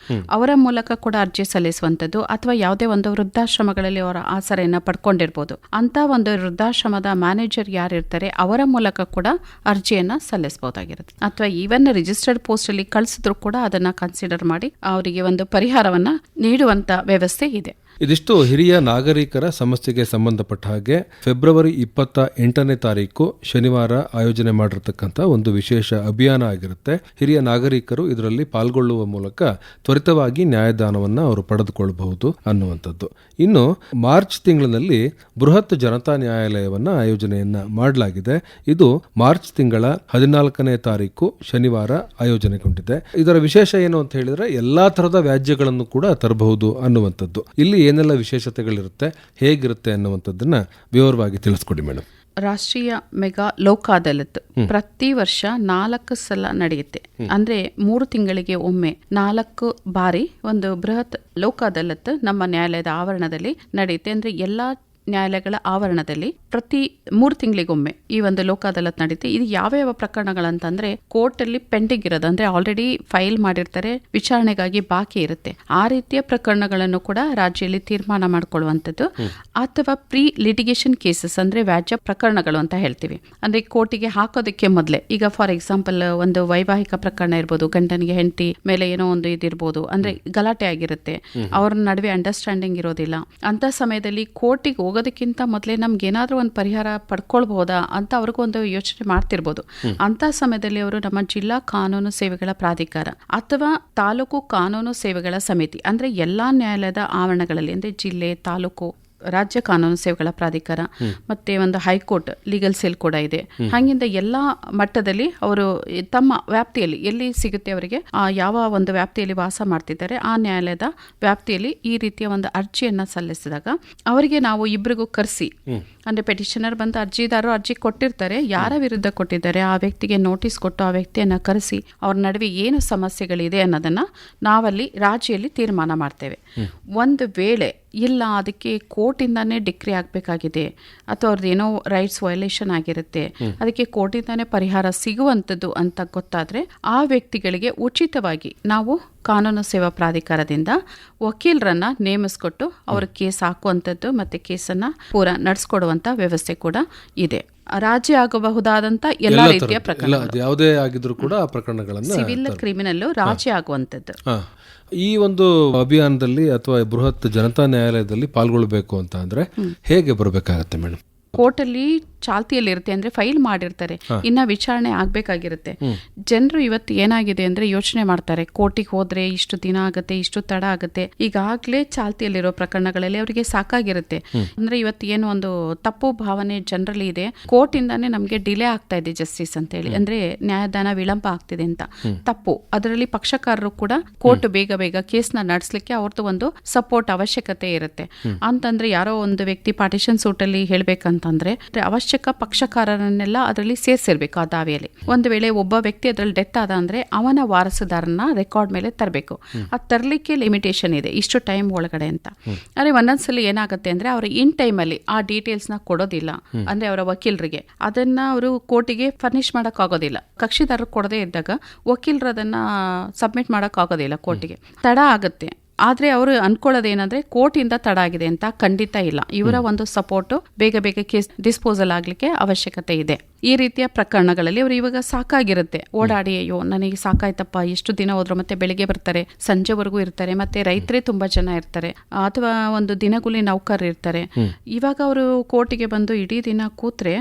ಅವರ ಮೂಲಕ ಕೂಡ ಅರ್ಜಿ ಸಲ್ಲಿಸುವಂಥದ್ದು ಅಥವಾ ಯಾವುದೇ ಒಂದು ವೃದ್ಧಾಶ್ರಮಗಳಲ್ಲಿ ಅವರ ಆಸರೆಯನ್ನ ಪಡ್ಕೊಂಡಿರ್ಬೋದು. ಅಂತ ಒಂದು ವೃದ್ಧಾಶ್ರಮದ ಮ್ಯಾನೇಜರ್ ಯಾರಿರ್ತಾರೆ ಅವರ ಮೂಲಕ ಕೂಡ ಅರ್ಜಿಯನ್ನ ಸಲ್ಲಿಸಬಹುದಾಗಿರುತ್ತೆ. ಅಥವಾ ಈವನ್ ರಿಜಿಸ್ಟರ್ಡ್ ಪೋಸ್ಟ್ ಅಲ್ಲಿ ಕಳಿಸಿದ್ರು ಕೂಡ ಅದನ್ನ ಕನ್ಸಿಡರ್ ಮಾಡಿ ಅವರಿಗೆ ಒಂದು ಪರಿಹಾರವನ್ನ ನೀಡುವಂತ ವ್ಯವಸ್ಥೆ ಇದೆ. ಇದಿಷ್ಟು ಹಿರಿಯ ನಾಗರಿಕರ ಸಮಸ್ಯೆಗೆ ಸಂಬಂಧಪಟ್ಟ ಹಾಗೆ ಫೆಬ್ರವರಿ 28ನೇ ತಾರೀಕು ಶನಿವಾರ ಆಯೋಜನೆ ಮಾಡಿರ್ತಕ್ಕಂಥ ಒಂದು ವಿಶೇಷ ಅಭಿಯಾನ ಆಗಿರುತ್ತೆ. ಹಿರಿಯ ನಾಗರಿಕರು ಇದರಲ್ಲಿ ಪಾಲ್ಗೊಳ್ಳುವ ಮೂಲಕ ತ್ವರಿತವಾಗಿ ನ್ಯಾಯದಾನವನ್ನು ಅವರು ಪಡೆದುಕೊಳ್ಳಬಹುದು ಅನ್ನುವಂಥದ್ದು. ಇನ್ನು ಮಾರ್ಚ್ ತಿಂಗಳಿನಲ್ಲಿ ಬೃಹತ್ ಜನತಾ ನ್ಯಾಯಾಲಯವನ್ನ ಆಯೋಜನೆಯನ್ನ ಮಾಡಲಾಗಿದೆ. ಇದು ಮಾರ್ಚ್ ತಿಂಗಳ 14ನೇ ತಾರೀಕು ಶನಿವಾರ ಆಯೋಜನೆಗೊಂಡಿದೆ. ಇದರ ವಿಶೇಷ ಏನು ಅಂತ ಹೇಳಿದ್ರೆ ಎಲ್ಲಾ ತರಹದ ವ್ಯಾಜ್ಯಗಳನ್ನು ಕೂಡ ತರಬಹುದು ಅನ್ನುವಂಥದ್ದು. ಇಲ್ಲಿ ಏನೆಲ್ಲ ವಿಶೇಷತೆಗಳಿರುತ್ತೆ, ಹೇಗಿರುತ್ತೆ ಅನ್ನುವಂಥದ್ದನ್ನ ವಿವರವಾಗಿ ತಿಳಿಸ್ಕೊಡಿ ಮೇಡಮ್. ರಾಷ್ಟ್ರೀಯ ಮೆಗಾ ಲೋಕ ಅದಾಲತ್ ಪ್ರತಿ ವರ್ಷ 4 ಸಲ ನಡೆಯುತ್ತೆ. ಅಂದ್ರೆ 3 ತಿಂಗಳಿಗೆ ಒಮ್ಮೆ 4 ಬಾರಿ ಒಂದು ಬೃಹತ್ ಲೋಕ ಅದಾಲತ್ ನಮ್ಮ ನ್ಯಾಯಾಲಯದ ಆವರಣದಲ್ಲಿ ನಡೆಯುತ್ತೆ. ಅಂದ್ರೆ ಎಲ್ಲಾ ನ್ಯಾಯಾಲಯಗಳ ಆವರಣದಲ್ಲಿ ಪ್ರತಿ 3 ತಿಂಗಳಿಗೊಮ್ಮೆ ಈ ಒಂದು ಲೋಕ ಅದಾಲತ್ ನಡೆಯುತ್ತೆ. ಇದು ಯಾವ ಪ್ರಕರಣಗಳಂತಂದ್ರೆ ಕೋರ್ಟ್ ಅಲ್ಲಿ ಪೆಂಡಿಂಗ್ ಇರೋದು, ಅಂದ್ರೆ ಆಲ್ರೆಡಿ ಫೈಲ್ ಮಾಡಿರ್ತಾರೆ, ವಿಚಾರಣೆಗಾಗಿ ಬಾಕಿ ಇರುತ್ತೆ. ಆ ರೀತಿಯ ಪ್ರಕರಣಗಳನ್ನು ಕೂಡ ರಾಜ್ಯದಲ್ಲಿ ತೀರ್ಮಾನ ಮಾಡಿಕೊಳ್ಳುವಂಥದ್ದು. ಅಥವಾ ಪ್ರೀ ಲಿಟಿಗೇಷನ್ ಕೇಸಸ್ ಅಂದ್ರೆ ವ್ಯಾಜ್ಯ ಪ್ರಕರಣಗಳು ಅಂತ ಹೇಳ್ತೀವಿ. ಅಂದ್ರೆ ಕೋರ್ಟಿಗೆ ಹಾಕೋದಕ್ಕೆ ಮೊದಲೇ, ಈಗ ಫಾರ್ ಎಕ್ಸಾಂಪಲ್ ಒಂದು ವೈವಾಹಿಕ ಪ್ರಕರಣ ಇರ್ಬೋದು, ಗಂಡನಿಗೆ ಹೆಂಡತಿ ಮೇಲೆ ಏನೋ ಒಂದು ಇದಿರ್ಬೋದು, ಅಂದ್ರೆ ಗಲಾಟೆ ಆಗಿರುತ್ತೆ, ಅವ್ರ ನಡುವೆ ಅಂಡರ್ಸ್ಟ್ಯಾಂಡಿಂಗ್ ಇರೋದಿಲ್ಲ. ಅಂತ ಸಮಯದಲ್ಲಿ ಕೋರ್ಟಿಗೆ ಹೋಗೋದಕ್ಕಿಂತ ಮೊದಲೇ ನಮ್ಗೆ ಏನಾದ್ರೂ ಒಂದು ಪರಿಹಾರ ಪಡ್ಕೊಳ್ಬಹುದಾ ಅಂತ ಅವ್ರಿಗೊಂದು ಯೋಚನೆ ಮಾಡ್ತಿರ್ಬೋದು. ಅಂತ ಸಮಯದಲ್ಲಿ ಅವರು ನಮ್ಮ ಜಿಲ್ಲಾ ಕಾನೂನು ಸೇವೆಗಳ ಪ್ರಾಧಿಕಾರ ಅಥವಾ ತಾಲೂಕು ಕಾನೂನು ಸೇವೆಗಳ ಸಮಿತಿ, ಅಂದ್ರೆ ಎಲ್ಲಾ ನ್ಯಾಯಾಲಯದ ಆವರಣಗಳಲ್ಲಿ, ಅಂದ್ರೆ ಜಿಲ್ಲೆ, ತಾಲೂಕು, ರಾಜ್ಯ ಕಾನೂನು ಸೇವೆಗಳ ಪ್ರಾಧಿಕಾರ ಮತ್ತೆ ಒಂದು ಹೈಕೋರ್ಟ್ ಲೀಗಲ್ ಸೆಲ್ ಕೂಡ ಇದೆ. ಹಾಗಿಂದ ಎಲ್ಲಾ ಮಟ್ಟದಲ್ಲಿ ಅವರು ತಮ್ಮ ವ್ಯಾಪ್ತಿಯಲ್ಲಿ ಎಲ್ಲಿ ಸಿಗುತ್ತೆ ಅವರಿಗೆ ಯಾವ ಒಂದು ವ್ಯಾಪ್ತಿಯಲ್ಲಿ ವಾಸ ಮಾಡ್ತಿದ್ದಾರೆ ಆ ನ್ಯಾಯಾಲಯದ ವ್ಯಾಪ್ತಿಯಲ್ಲಿ ಈ ರೀತಿಯ ಒಂದು ಅರ್ಜಿಯನ್ನ ಸಲ್ಲಿಸಿದಾಗ ಅವರಿಗೆ ನಾವು ಇಬ್ಬರಿಗೂ ಕರೆಸಿ, ಅಂದ್ರೆ ಪೆಟಿಷನರ್ ಬಂದು ಅರ್ಜಿದಾರರು ಅರ್ಜಿ ಕೊಟ್ಟಿರ್ತಾರೆ, ಯಾರ ವಿರುದ್ಧ ಕೊಟ್ಟಿದ್ದಾರೆ ಆ ವ್ಯಕ್ತಿಗೆ ನೋಟಿಸ್ ಕೊಟ್ಟು ಆ ವ್ಯಕ್ತಿಯನ್ನ ಕರೆಸಿ ಅವ್ರ ನಡುವೆ ಏನು ಸಮಸ್ಯೆಗಳಿದೆ ಅನ್ನೋದನ್ನ ನಾವಲ್ಲಿ ರಾಜಿಯಲ್ಲಿ ತೀರ್ಮಾನ ಮಾಡ್ತೇವೆ. ಒಂದು ವೇಳೆ ಇಲ್ಲ ಅದಕ್ಕೆ ಕೋರ್ಟಿಂದಾನೇ ಡಿಕ್ರಿ ಆಗಬೇಕಾಗಿದೆ ಅಥವಾ ಅವ್ರದ್ದು ಏನೋ ರೈಟ್ಸ್ ವಯೋಲೇಷನ್ ಆಗಿರುತ್ತೆ, ಅದಕ್ಕೆ ಕೋರ್ಟಿಂದಾನೇ ಪರಿಹಾರ ಸಿಗುವಂಥದ್ದು ಅಂತ ಗೊತ್ತಾದ್ರೆ ಆ ವ್ಯಕ್ತಿಗಳಿಗೆ ಉಚಿತವಾಗಿ ನಾವು ಕಾನೂನು ಸೇವಾ ಪ್ರಾಧಿಕಾರದಿಂದ ವಕೀಲರನ್ನ ನೇಮಿಸ್ಕೊಟ್ಟು ಅವ್ರ ಕೇಸ್ ಹಾಕುವಂಥದ್ದು ಮತ್ತೆ ಕೇಸನ್ನ ಪೂರ ನಡೆಸ್ಕೊಡುವಂತ ವ್ಯವಸ್ಥೆ ಕೂಡ ಇದೆ. ರಾಜಿ ಆಗಬಹುದಾದಂತ ಎಲ್ಲಾ ರೀತಿಯ ಪ್ರಕರಣಗಳು ಯಾವುದೇ ಆಗಿದ್ರು ಕೂಡ ಆ ಪ್ರಕರಣಗಳನ್ನ ಸಿವಿಲ್ ಕ್ರಿಮಿನಲ್ ರಾಜಿ ಆಗುವಂಥದ್ದು. ಈ ಒಂದು ಅಭಿಯಾನದಲ್ಲಿ ಅಥವಾ ಬೃಹತ್ ಜನತಾ ನ್ಯಾಯಾಲಯದಲ್ಲಿ ಪಾಲ್ಗೊಳ್ಬೇಕು ಅಂತ ಅಂದ್ರೆ ಹೇಗೆ ಬರಬೇಕಾಗತ್ತೆ ಮೇಡಮ್? ಕೋರ್ಟಲ್ಲಿ ಚಾಲ್ತಿಯಲ್ಲಿ ಇರುತ್ತೆ, ಅಂದ್ರೆ ಫೈಲ್ ಮಾಡಿರ್ತಾರೆ, ಇನ್ನ ವಿಚಾರಣೆ ಆಗ್ಬೇಕಾಗಿರುತ್ತೆ. ಜನರು ಇವತ್ತು ಏನಾಗಿದೆ ಅಂದ್ರೆ ಯೋಚನೆ ಮಾಡ್ತಾರೆ, ಕೋರ್ಟಿಗೆ ಹೋದ್ರೆ ಇಷ್ಟು ದಿನ ಆಗುತ್ತೆ, ಇಷ್ಟು ತಡ ಆಗುತ್ತೆ. ಈಗಾಗ್ಲೇ ಚಾಲ್ತಿಯಲ್ಲಿರೋ ಪ್ರಕರಣಗಳಲ್ಲಿ ಅವರಿಗೆ ಸಾಕಾಗಿರುತ್ತೆ. ಅಂದ್ರೆ ಇವತ್ತು ಏನು ಒಂದು ತಪ್ಪು ಭಾವನೆ ಜನರಲ್ಲಿ ಇದೆ, ಕೋರ್ಟ್ ಇಂದಾನೆ ನಮ್ಗೆ ಡಿಲೇ ಆಗ್ತಾ ಇದೆ ಜಸ್ಟಿಸ್ ಅಂತ ಹೇಳಿ, ಅಂದ್ರೆ ನ್ಯಾಯದಾನ ವಿಳಂಬ ಆಗ್ತಿದೆ ಅಂತ. ತಪ್ಪು. ಅದರಲ್ಲಿ ಪಕ್ಷಕಾರರು ಕೂಡ ಕೋರ್ಟ್ ಬೇಗ ಬೇಗ ಕೇಸ್ನ ನಡೆಸಲಿಕ್ಕೆ ಅವ್ರದ್ದು ಒಂದು ಸಪೋರ್ಟ್ ಅವಶ್ಯಕತೆ ಇರುತ್ತೆ. ಅಂತಂದ್ರೆ ಯಾರೋ ಒಂದು ವ್ಯಕ್ತಿ ಪಾರ್ಟಿಷನ್ ಸೂಟ್ ಅಲ್ಲಿ ಹೇಳ್ಬೇಕಂತಂದ್ರೆ ಅವಶ್ಯಕ ಪಕ್ಷಕಾರರನ್ನೆಲ್ಲ ಅದರಲ್ಲಿ ಸೇರಿಸಿರ್ಬೇಕು. ಆ ದಾವೆಯಲ್ಲಿ ಒಂದು ವೇಳೆ ಒಬ್ಬ ವ್ಯಕ್ತಿ ಅದರಲ್ಲಿ ಡೆತ್ ಆದ ಅಂದ್ರೆ ಅವನ ವಾರಸುದಾರನ ರೆಕಾರ್ಡ್ ಮೇಲೆ ತರಬೇಕು. ಅದು ತರಲಿಕ್ಕೆ ಲಿಮಿಟೇಷನ್ ಇದೆ, ಇಷ್ಟು ಟೈಮ್ ಒಳಗಡೆ ಅಂತ. ಅದೇ ಒಂದೊಂದ್ಸಲಿ ಏನಾಗುತ್ತೆ ಅಂದ್ರೆ ಅವ್ರು ಇನ್ ಟೈಮ್ ಅಲ್ಲಿ ಆ ಡೀಟೇಲ್ಸ್ ನ ಕೊಡೋದಿಲ್ಲ, ಅಂದ್ರೆ ಅವರ ವಕೀಲರಿಗೆ ಅದನ್ನ ಅವರು ಕೋರ್ಟಿಗೆ ಫರ್ನಿಶ್ ಮಾಡಕ್ ಆಗೋದಿಲ್ಲ. ಕಕ್ಷಿದಾರರು ಕೊಡದೇ ಇದ್ದಾಗ ವಕೀಲರು ಅದನ್ನ ಸಬ್ಮಿಟ್ ಮಾಡಕ್ ಆಗೋದಿಲ್ಲ ಕೋರ್ಟಿಗೆ, ತಡ ಆಗುತ್ತೆ. ಆದ್ರೆ ಅವರು ಅನ್ಕೊಳ್ಳೋದೇನಂದ್ರೆ ಕೋರ್ಟ್ ಇಂದ ತಡ ಆಗಿದೆ ಅಂತ, ಖಂಡಿತ ಇಲ್ಲ. ಇವರ ಒಂದು ಸಪೋರ್ಟ್ ಬೇಗ ಬೇಗ ಕೇಸ್ ಡಿಸ್ಪೋಸಲ್ ಆಗ್ಲಿಕ್ಕೆ ಅವಶ್ಯಕತೆ ಇದೆ. ಈ ರೀತಿಯ ಪ್ರಕರಣಗಳಲ್ಲಿ ಅವರು ಇವಾಗ ಸಾಕಾಗಿರುತ್ತೆ, ಓಡಾಡಿ ಅಯ್ಯೋ ನನಗೆ ಸಾಕಾಯ್ತಪ್ಪ, ಎಷ್ಟು ದಿನ ಹೋದ್ರು, ಮತ್ತೆ ಬೆಳಿಗ್ಗೆ ಬರ್ತಾರೆ ಸಂಜೆವರೆಗೂ ಇರ್ತಾರೆ, ಮತ್ತೆ ರೈತರೇ ತುಂಬಾ ಜನ ಇರ್ತಾರೆ, ಅಥವಾ ಒಂದು ದಿನಗೂಲಿ ನೌಕರರು ಇರ್ತಾರೆ. ಇವಾಗ ಅವರು ಕೋರ್ಟಿಗೆ ಬಂದು ಇಡೀ ದಿನ ಕೂತ್ರೆ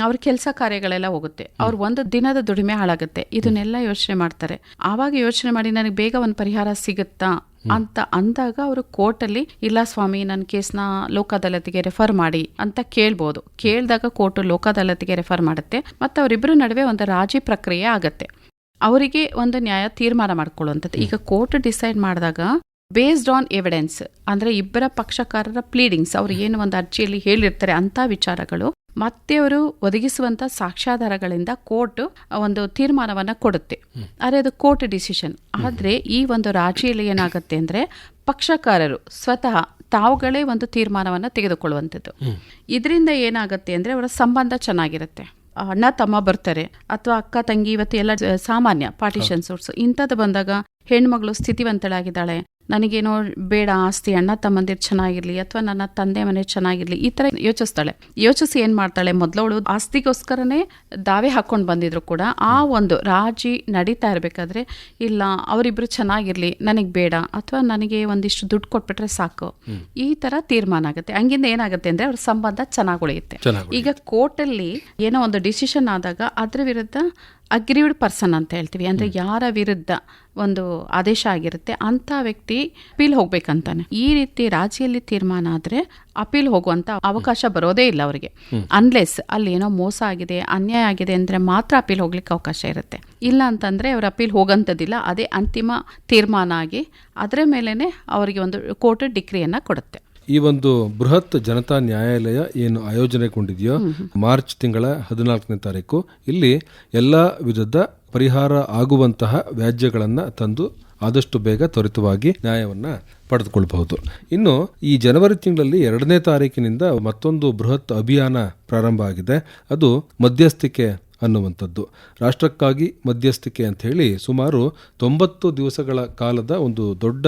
ಅವ್ರ ಕೆಲಸ ಕಾರ್ಯಗಳೆಲ್ಲ ಹೋಗುತ್ತೆ, ಅವ್ರ ಒಂದು ದಿನದ ದುಡಿಮೆ ಹಾಳಾಗುತ್ತೆ. ಇದನ್ನೆಲ್ಲ ಯೋಚನೆ ಮಾಡ್ತಾರೆ. ಆವಾಗ ಯೋಚನೆ ಮಾಡಿ ನನಗೆ ಬೇಗ ಒಂದು ಪರಿಹಾರ ಸಿಗುತ್ತಾ ಅಂತ ಅಂದಾಗ ಅವರು ಕೋರ್ಟಲ್ಲಿ ಇಲ್ಲ ಸ್ವಾಮಿ ನನ್ನ ಕೇಸ್ನ ಲೋಕ ಅದಾಲತ್ಗೆ ರೆಫರ್ ಮಾಡಿ ಅಂತ ಕೇಳ್ಬೋದು. ಕೇಳಿದಾಗ ಕೋರ್ಟ್ ಲೋಕ ಅದಾಲತ್ಗೆ ರೆಫರ್ ಮಾಡುತ್ತೆ, ಮತ್ತೆ ಅವರಿಬ್ಬರ ನಡುವೆ ಒಂದು ರಾಜಿ ಪ್ರಕ್ರಿಯೆ ಆಗತ್ತೆ, ಅವರಿಗೆ ಒಂದು ನ್ಯಾಯ ತೀರ್ಮಾನ ಮಾಡ್ಕೊಳ್ಳುವಂಥದ್ದು. ಈಗ ಕೋರ್ಟ್ ಡಿಸೈಡ್ ಮಾಡಿದಾಗ ಬೇಸ್ಡ್ ಆನ್ ಎವಿಡೆನ್ಸ್, ಅಂದ್ರೆ ಇಬ್ಬರ ಪಕ್ಷಕಾರರ ಪ್ಲೀಡಿಂಗ್ಸ್, ಅವ್ರು ಏನು ಒಂದು ಅರ್ಜಿಯಲ್ಲಿ ಹೇಳಿರ್ತಾರೆ ಅಂತ ವಿಚಾರಗಳು, ಮತ್ತೆ ಅವರು ಒದಗಿಸುವಂತ ಸಾಕ್ಷ್ಯಾಧಾರಗಳಿಂದ ಕೋರ್ಟ್ ಒಂದು ತೀರ್ಮಾನವನ್ನ ಕೊಡುತ್ತೆ. ಆದರೆ ಅದು ಕೋರ್ಟ್ ಡಿಸಿಷನ್. ಆದ್ರೆ ಈ ಒಂದು ರಾಜಿಯಲ್ಲಿ ಏನಾಗುತ್ತೆ ಅಂದ್ರೆ ಪಕ್ಷಕಾರರು ಸ್ವತಃ ತಾವುಗಳೇ ಒಂದು ತೀರ್ಮಾನವನ್ನ ತೆಗೆದುಕೊಳ್ಳುವಂಥದ್ದು. ಇದರಿಂದ ಏನಾಗುತ್ತೆ ಅಂದ್ರೆ ಅವರ ಸಂಬಂಧ ಚೆನ್ನಾಗಿರುತ್ತೆ. ಅಣ್ಣ ತಮ್ಮ ಬರ್ತಾರೆ ಅಥವಾ ಅಕ್ಕ ತಂಗಿ, ಇವತ್ತು ಎಲ್ಲ ಸಾಮಾನ್ಯ ಪಾರ್ಟಿಷನ್ ಸೂಟ್ಸ್ ಇಂಥದ್ದು ಬಂದಾಗ ಹೆಣ್ಮಗಳು ಸ್ಥಿತಿವಂತಳಾಗಿದ್ದಾಳೆ, ನನಗೇನೋ ಬೇಡ ಆಸ್ತಿ, ಅಣ್ಣ ತಮ್ಮಂದಿರು ಚೆನ್ನಾಗಿರ್ಲಿ ಅಥವಾ ನನ್ನ ತಂದೆ ಮನೆ ಚೆನ್ನಾಗಿರ್ಲಿ, ಈ ತರ ಯೋಚಿಸ್ತಾಳೆ. ಯೋಚಿಸಿ ಏನ್ ಮಾಡ್ತಾಳೆ, ಮೊದಲವಳು ಆಸ್ತಿಗೋಸ್ಕರನೇ ದಾವೆ ಹಾಕೊಂಡು ಬಂದಿದ್ರು ಕೂಡ ಆ ಒಂದು ರಾಜಿ ನಡೀತಾ ಇರ್ಬೇಕಾದ್ರೆ ಇಲ್ಲ ಅವರಿಬ್ರು ಚೆನ್ನಾಗಿರ್ಲಿ, ನನಗ್ ಬೇಡ, ಅಥವಾ ನನಗೆ ಒಂದಿಷ್ಟು ದುಡ್ಡು ಕೊಟ್ಬಿಟ್ರೆ ಸಾಕು, ಈ ತರ ತೀರ್ಮಾನ ಆಗುತ್ತೆ. ಹಂಗಿಂದ ಏನಾಗುತ್ತೆ ಅಂದ್ರೆ ಅವ್ರ ಸಂಬಂಧ ಚೆನ್ನಾಗಿ ಉಳಿಯುತ್ತೆ. ಈಗ ಕೋರ್ಟಲ್ಲಿ ಏನೋ ಒಂದು ಡಿಸಿಷನ್ ಆದಾಗ ಅದ್ರ ವಿರುದ್ಧ ಅಗ್ರೀವ್ಡ್ ಪರ್ಸನ್ ಅಂತ ಹೇಳ್ತೀವಿ, ಅಂದ್ರೆ ಯಾರ ವಿರುದ್ಧ ಒಂದು ಆದೇಶ ಆಗಿರುತ್ತೆ ಅಂತ ವ್ಯಕ್ತಿ ಅಪೀಲ್ ಹೋಗ್ಬೇಕಂತಾನೆ. ಈ ರೀತಿ ರಾಜಿಯಲ್ಲಿ ತೀರ್ಮಾನ ಆದ್ರೆ ಅಪೀಲ್ ಹೋಗುವಂತ ಅವಕಾಶ ಬರೋದೇ ಇಲ್ಲ ಅವರಿಗೆ. ಅನ್ಲೆಸ್ ಅಲ್ಲಿ ಏನೋ ಮೋಸ ಆಗಿದೆ, ಅನ್ಯಾಯ ಆಗಿದೆ ಅಂದ್ರೆ ಮಾತ್ರ ಅಪೀಲ್ ಹೋಗ್ಲಿಕ್ಕೆ ಅವಕಾಶ ಇರುತ್ತೆ. ಇಲ್ಲ ಅಂತಂದ್ರೆ ಅವ್ರ ಅಪೀಲ್ ಹೋಗಂತದಿಲ್ಲ, ಅದೇ ಅಂತಿಮ ತೀರ್ಮಾನ ಆಗಿ ಅದರ ಮೇಲೆನೆ ಅವರಿಗೆ ಒಂದು ಕೋರ್ಟ್ ಡಿಕ್ರಿಯನ್ನ ಕೊಡುತ್ತೆ. ಈ ಒಂದು ಬೃಹತ್ ಜನತಾ ನ್ಯಾಯಾಲಯ ಏನು ಆಯೋಜನೆಗೊಂಡಿದೆಯೋ ಮಾರ್ಚ್ ತಿಂಗಳ 14ನೇ ತಾರೀಕು, ಇಲ್ಲಿ ಎಲ್ಲ ವಿಧದ ಪರಿಹಾರ ಆಗುವಂತಹ ವ್ಯಾಜ್ಯಗಳನ್ನು ತಂದು ಆದಷ್ಟು ಬೇಗ ತ್ವರಿತವಾಗಿ ನ್ಯಾಯವನ್ನ ಪಡೆದುಕೊಳ್ಳಬಹುದು. ಇನ್ನು ಈ ಜನವರಿ ತಿಂಗಳಲ್ಲಿ 2ನೇ ತಾರೀಕಿನಿಂದ ಮತ್ತೊಂದು ಬೃಹತ್ ಅಭಿಯಾನ ಪ್ರಾರಂಭ ಆಗಿದೆ. ಅದು ಮಧ್ಯಸ್ಥಿಕೆ ಅನ್ನುವಂಥದ್ದು. ರಾಷ್ಟ್ರಕ್ಕಾಗಿ ಮಧ್ಯಸ್ಥಿಕೆ ಅಂತ ಹೇಳಿ ಸುಮಾರು 90 ದಿವಸಗಳ ಕಾಲದ ಒಂದು ದೊಡ್ಡ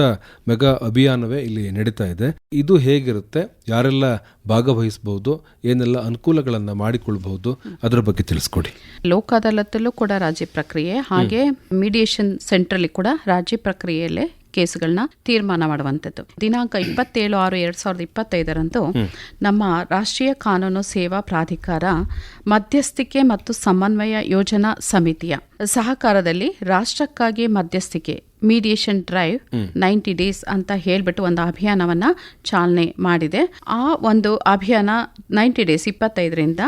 ಮೆಗಾ ಅಭಿಯಾನವೇ ಇಲ್ಲಿ ನಡೀತಾ ಇದೆ. ಇದು ಹೇಗಿರುತ್ತೆ, ಯಾರೆಲ್ಲ ಭಾಗವಹಿಸಬಹುದು, ಏನೆಲ್ಲ ಅನುಕೂಲಗಳನ್ನ ಮಾಡಿಕೊಳ್ಳಬಹುದು, ಅದರ ಬಗ್ಗೆ ತಿಳಿಸ್ಕೊಡಿ. ಲೋಕ ಅದಾಲತ್ತಲ್ಲೂ ಕೂಡ ರಾಜಿ ಪ್ರಕ್ರಿಯೆ, ಹಾಗೆ ಮೀಡಿಯೇಷನ್ ಸೆಂಟ್ರಲ್ಲಿ ಕೂಡ ರಾಜಿ ಪ್ರಕ್ರಿಯೆಯಲ್ಲೇ ಕೇಸುಗಳನ್ನ ತೀರ್ಮಾನ ಮಾಡುವಂಥದ್ದು. ದಿನಾಂಕ 27/6/2025 ನಮ್ಮ ರಾಷ್ಟ್ರೀಯ ಕಾನೂನು ಸೇವಾ ಪ್ರಾಧಿಕಾರ ಮಧ್ಯಸ್ಥಿಕೆ ಮತ್ತು ಸಮನ್ವಯ ಯೋಜನಾ ಸಮಿತಿಯ ಸಹಕಾರದಲ್ಲಿ ರಾಷ್ಟ್ರಕ್ಕಾಗಿ ಮಧ್ಯಸ್ಥಿಕೆ ಮೀಡಿಯೇಷನ್ ಡ್ರೈವ್ 90 ಡೇಸ್ ಅಂತ ಹೇಳ್ಬಿಟ್ಟು ಒಂದು ಅಭಿಯಾನವನ್ನ ಚಾಲನೆ ಮಾಡಿದೆ. ಆ ಒಂದು ಅಭಿಯಾನ 90 ಡೇಸ್ 25ರಿಂದ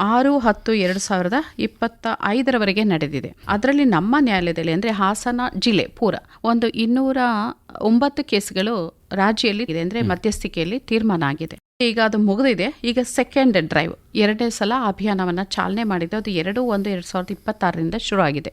6/10/2025 ನಡೆದಿದೆ. ಅದರಲ್ಲಿ ನಮ್ಮ ನ್ಯಾಯಾಲಯದಲ್ಲಿ ಅಂದ್ರೆ ಹಾಸನ ಜಿಲ್ಲೆ ಪೂರ ಒಂದು 209 ಕೇಸ್ಗಳು ರಾಜ್ಯದಲ್ಲಿ ಇದೆ, ಅಂದ್ರೆ ಮಧ್ಯಸ್ಥಿಕೆಯಲ್ಲಿ ತೀರ್ಮಾನ ಆಗಿದೆ. ಈಗ ಅದು ಮುಗಿದಿದೆ. ಈಗ ಸೆಕೆಂಡ್ ಡ್ರೈವ್ 2ನೇ ಸಲ ಅಭಿಯಾನವನ್ನ ಚಾಲನೆ ಮಾಡಿದ್ದು. ಅದು 2/1/2026 ಶುರು ಆಗಿದೆ.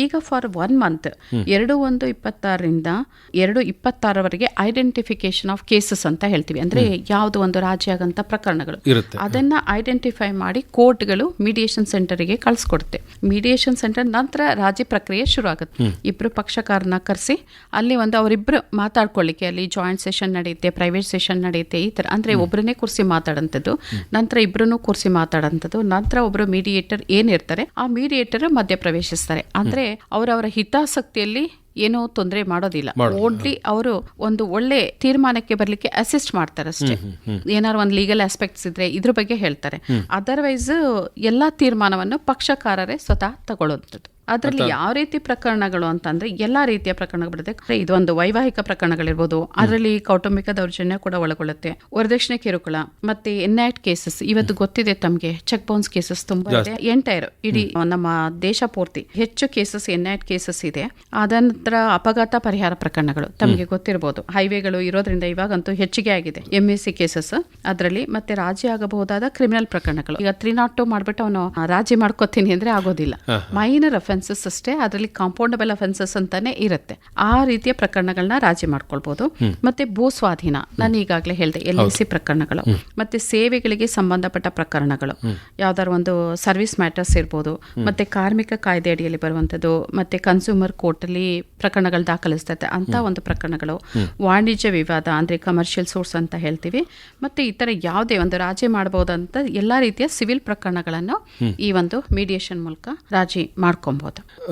ಈಗ for 1 month 2/1/26 2/26 identification of cases ಅಂತ ಹೇಳ್ತೀವಿ. ಅಂದ್ರೆ ಯಾವ್ದು ಒಂದು ರಾಜಿ ಆಗಂತ ಪ್ರಕರಣಗಳು ಅದನ್ನ ಐಡೆಂಟಿಫೈ ಮಾಡಿ ಕೋರ್ಟ್ಗಳು ಮೀಡಿಯೇಷನ್ ಸೆಂಟರ್ಗೆ ಕಳ್ಸಿಕೊಡುತ್ತೆ. ಮೀಡಿಯೇಷನ್ ಸೆಂಟರ್ ನಂತರ ರಾಜಿ ಪ್ರಕ್ರಿಯೆ ಶುರು ಆಗುತ್ತೆ. ಇಬ್ರು ಪಕ್ಷಕಾರನ ಕರೆಸಿ ಅಲ್ಲಿ ಒಂದು ಅವರಿಬ್ರು ಮಾತಾಡ್ಕೊಳ್ಳಿಕ್ಕೆ, ಅಲ್ಲಿ ಜಾಯಿಂಟ್ ಸೆಷನ್ ನಡೆಯುತ್ತೆ, ಪ್ರೈವೇಟ್ ಸೆಷನ್ ನಡೆಯುತ್ತೆ, ಈ ತರ. ಅಂದ್ರೆ ಒಬ್ಬರನ್ನೇ ಕೂರಿಸಿ ಮಾತಾಡಂಥದ್ದು, ನಂತರ ಇಬ್ಬರನ್ನು ಕೂರಿಸಿ ಮಾತಾಡಂಥದ್ದು, ನಂತರ ಒಬ್ಬರು ಮೀಡಿಯೇಟರ್ ಏನಿರ್ತಾರೆ ಆ ಮೀಡಿಯೇಟರ್ ಮಧ್ಯ ಪ್ರವೇಶಿಸ್ತಾರೆ. ಅಂದ್ರೆ ಅವರವರ ಹಿತಾಸಕ್ತಿಯಲ್ಲಿ ಏನೋ ತೊಂದರೆ ಮಾಡೋದಿಲ್ಲ. ಓನ್ಲಿ ಅವರು ಒಂದು ಒಳ್ಳೆ ತೀರ್ಮಾನಕ್ಕೆ ಬರ್ಲಿಕ್ಕೆ ಅಸಿಸ್ಟ್ ಮಾಡ್ತಾರೆ ಅಷ್ಟೇ. ಏನಾದ್ರು ಒಂದು ಲೀಗಲ್ ಆಸ್ಪೆಕ್ಟ್ಸ್ ಇದ್ರೆ ಇದ್ರ ಬಗ್ಗೆ ಹೇಳ್ತಾರೆ. ಅದರ್ವೈಸ್ ಎಲ್ಲಾ ತೀರ್ಮಾನವನ್ನು ಪಕ್ಷಕಾರರೇ ಸ್ವತಃ ತಗೊಳ್ಳೋದು. ಅದರಲ್ಲಿ ಯಾವ ರೀತಿ ಪ್ರಕರಣಗಳು ಅಂತಂದ್ರೆ ಎಲ್ಲಾ ರೀತಿಯ ಪ್ರಕರಣಗಳು ಬರುತ್ತೆ. ಇದೊಂದು ವೈವಾಹಿಕ ಪ್ರಕರಣಗಳಿರ್ಬೋದು, ಅದರಲ್ಲಿ ಕೌಟುಂಬಿಕ ದೌರ್ಜನ್ಯ ಕೂಡ ಒಳಗೊಳ್ಳುತ್ತೆ, ವರದಕ್ಷಿಣೆ ಕಿರುಕುಳ, ಮತ್ತೆ ಎನ್ಐಟ್ ಕೇಸಸ್. ಇವತ್ತು ಗೊತ್ತಿದೆ ತಮಗೆ, ಚೆಕ್ ಬೌನ್ಸ್ ಕೇಸಸ್ ತುಂಬಾ ಇದೆ. ಎಂಟೈರ್ ಇಡೀ ನಮ್ಮ ದೇಶ ಪೂರ್ತಿ ಹೆಚ್ಚು ಕೇಸಸ್ ಎನ್ಐಟ್ ಕೇಸಸ್ ಇದೆ. ಅದಂತರ ಅಪಘಾತ ಪರಿಹಾರ ಪ್ರಕರಣಗಳು ತಮಗೆ ಗೊತ್ತಿರಬಹುದು. ಹೈವೇಗಳು ಇರೋದ್ರಿಂದ ಇವಾಗಂತೂ ಹೆಚ್ಚಿಗೆ ಆಗಿದೆ MSC ಕೇಸಸ್ ಅದರಲ್ಲಿ. ಮತ್ತೆ ರಾಜಿ ಆಗಬಹುದಾದ ಕ್ರಿಮಿನಲ್ ಪ್ರಕರಣಗಳು. ಈಗ 302 ಮಾಡ್ಬಿಟ್ಟು ಅವನು ರಾಜಿ ಮಾಡ್ಕೋತೀನಿ ಅಂದ್ರೆ ಆಗೋದಿಲ್ಲ. ಮೈನರ್ ಅಫೆನ್ಸಸ್ ಅಷ್ಟೇ, ಅದರಲ್ಲಿ ಕಾಂಪೌಂಡಬಲ್ ಅಫೆನ್ಸಸ್ ಅಂತಾನೆ ಇರುತ್ತೆ. ಆ ರೀತಿಯ ಪ್ರಕರಣಗಳನ್ನ ರಾಜಿ ಮಾಡ್ಕೊಳ್ಬಹುದು. ಮತ್ತೆ ಭೂ ಸ್ವಾಧೀನ, ನಾನು ಈಗಾಗಲೇ ಹೇಳಿದೆ, LIC ಪ್ರಕರಣಗಳು, ಮತ್ತೆ ಸೇವೆಗಳಿಗೆ ಸಂಬಂಧಪಟ್ಟ ಪ್ರಕರಣಗಳು, ಯಾವ್ದಾದ್ರು ಒಂದು ಸರ್ವಿಸ್ ಮ್ಯಾಟರ್ಸ್ ಇರ್ಬೋದು, ಮತ್ತೆ ಕಾರ್ಮಿಕ ಕಾಯ್ದೆ ಅಡಿಯಲ್ಲಿ ಬರುವಂತದ್ದು, ಮತ್ತೆ ಕನ್ಸ್ಯೂಮರ್ ಕೋರ್ಟ್ ಅಲ್ಲಿ ಪ್ರಕರಣಗಳು ದಾಖಲಿಸ್ತದೆ ಅಂತ ಒಂದು ಪ್ರಕರಣಗಳು, ವಾಣಿಜ್ಯ ವಿವಾದ ಅಂದ್ರೆ ಕಮರ್ಷಿಯಲ್ ಸೋರ್ಸ್ ಅಂತ ಹೇಳ್ತೀವಿ, ಮತ್ತೆ ಇತರ ಯಾವುದೇ ಒಂದು ರಾಜಿ ಮಾಡಬಹುದಂತ ಎಲ್ಲಾ ರೀತಿಯ ಸಿವಿಲ್ ಪ್ರಕರಣಗಳನ್ನು ಈ ಒಂದು ಮೀಡಿಯೇಷನ್ ಮೂಲಕ ರಾಜಿ ಮಾಡ್ಕೊಬಹುದು.